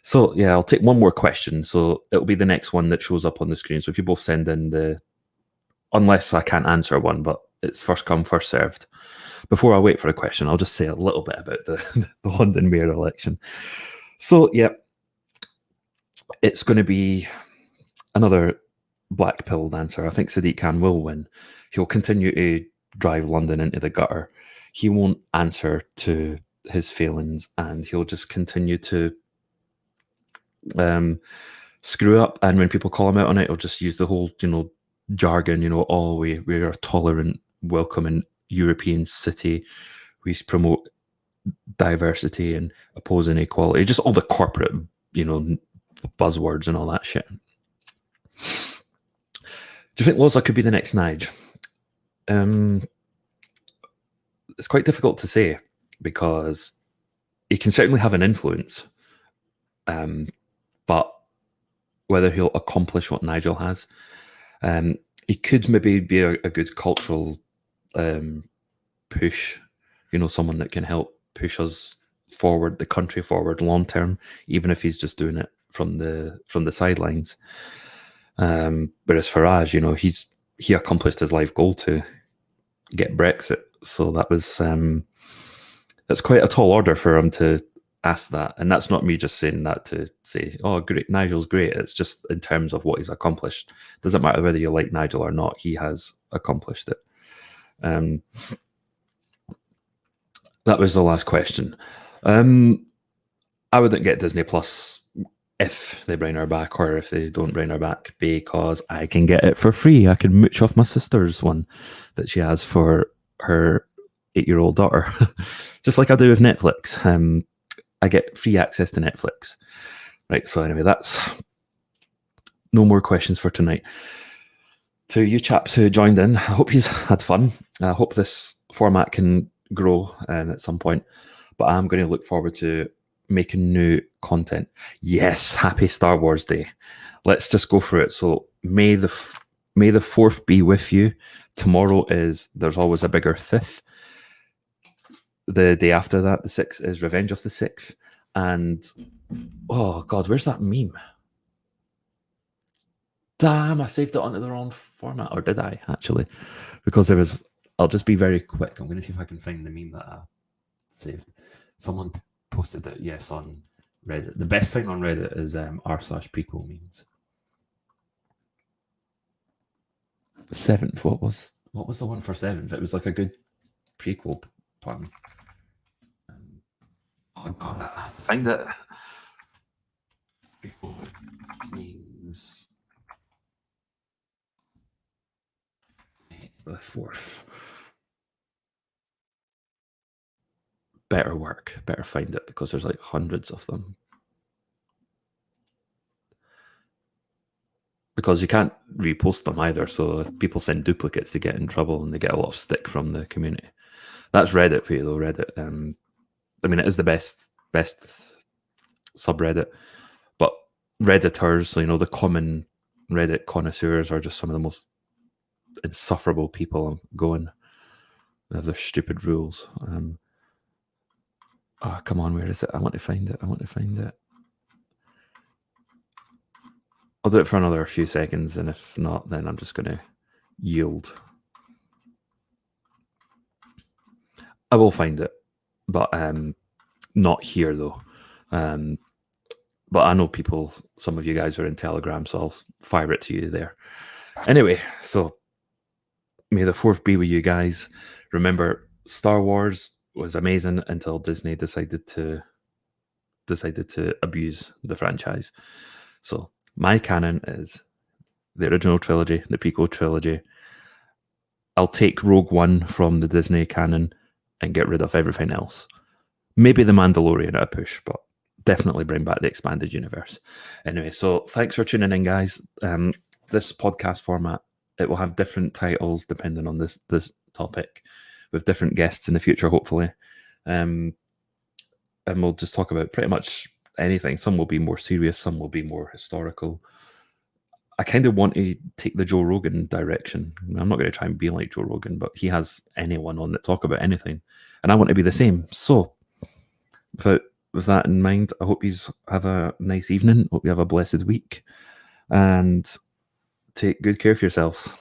So yeah, I'll take one more question. So it'll be the next one that shows up on the screen. So if you both send in unless I can't answer one, but it's first come, first served. Before I wait for a question, I'll just say a little bit about the London mayor election. So yeah, it's going to be another black-pilled answer. I think Sadiq Khan will win. He'll continue to drive London into the gutter. He won't answer to his failings, and he'll just continue to screw up. And when people call him out on it, he'll just use the whole, jargon. We're a tolerant, welcoming European city. We promote diversity and oppose inequality. Just all the corporate, buzzwords and all that shit. Do you think Loza could be the next Nige? It's quite difficult to say because he can certainly have an influence, but whether he'll accomplish what Nigel has, he could maybe be a good cultural push. Someone that can help push us forward, the country forward long term, even if he's just doing it from the sidelines. Whereas Farage, he accomplished his life goal to get Brexit, so that's quite a tall order for him to ask that. And that's not me just saying that to say, oh, great, Nigel's great. It's just in terms of what he's accomplished. Doesn't matter whether you like Nigel or not, he has accomplished it. That was the last question. I wouldn't get Disney Plus if they bring her back or if they don't bring her back, because I can get it for free. I can mooch off my sister's one that she has for her 8-year-old daughter, just like I do with Netflix. I get free access to Netflix. Right, so anyway, that's no more questions for tonight. To you chaps who joined in, I hope you've had fun. I hope this format can grow at some point, but I'm going to look forward to making new content. Yes, happy Star Wars Day. Let's just go through it. So May the 4th be with you. Tomorrow is There's Always a Bigger Fifth. The day after that, the 6th, is Revenge of the Sixth. And oh god, where's that meme? Damn, I saved it onto the wrong format. Or did I actually? Because I'll just be very quick. I'm going to see if I can find the meme that I saved. Someone posted it, yes, on Reddit. The best thing on Reddit is r/prequel memes. 7th, what was the one for 7th? It was like a good prequel pun. Oh god, I have to find it. Prequel memes. The 4th. Better work, better find it, because there's like hundreds of them. Because you can't repost them either, so if people send duplicates, they get in trouble and they get a lot of stick from the community. That's Reddit for you though, Reddit. I mean, it is the best subreddit, but Redditors, so the common Reddit connoisseurs are just some of the most insufferable people going. They have their stupid rules. Oh, come on, where is it? I want to find it. I'll do it for another few seconds, and if not, then I'm just going to yield. I will find it, but not here though. But I know some of you guys are in Telegram, so I'll fire it to you there. Anyway, so may the 4th be with you guys. Remember, Star Wars was amazing until Disney decided to abuse the franchise. So my canon is the original trilogy, the prequel trilogy. I'll take Rogue One from the Disney canon and get rid of everything else. Maybe The Mandalorian at a push, but definitely bring back the expanded universe. Anyway, so thanks for tuning in, guys. This podcast format, it will have different titles depending on this topic, with different guests in the future, hopefully. And we'll just talk about pretty much anything. Some will be more serious, some will be more historical. I kind of want to take the Joe Rogan direction. I'm not going to try and be like Joe Rogan, but he has anyone on that talk about anything, and I want to be the same. So, with that in mind, I hope you have a nice evening. Hope you have a blessed week, and take good care of yourselves.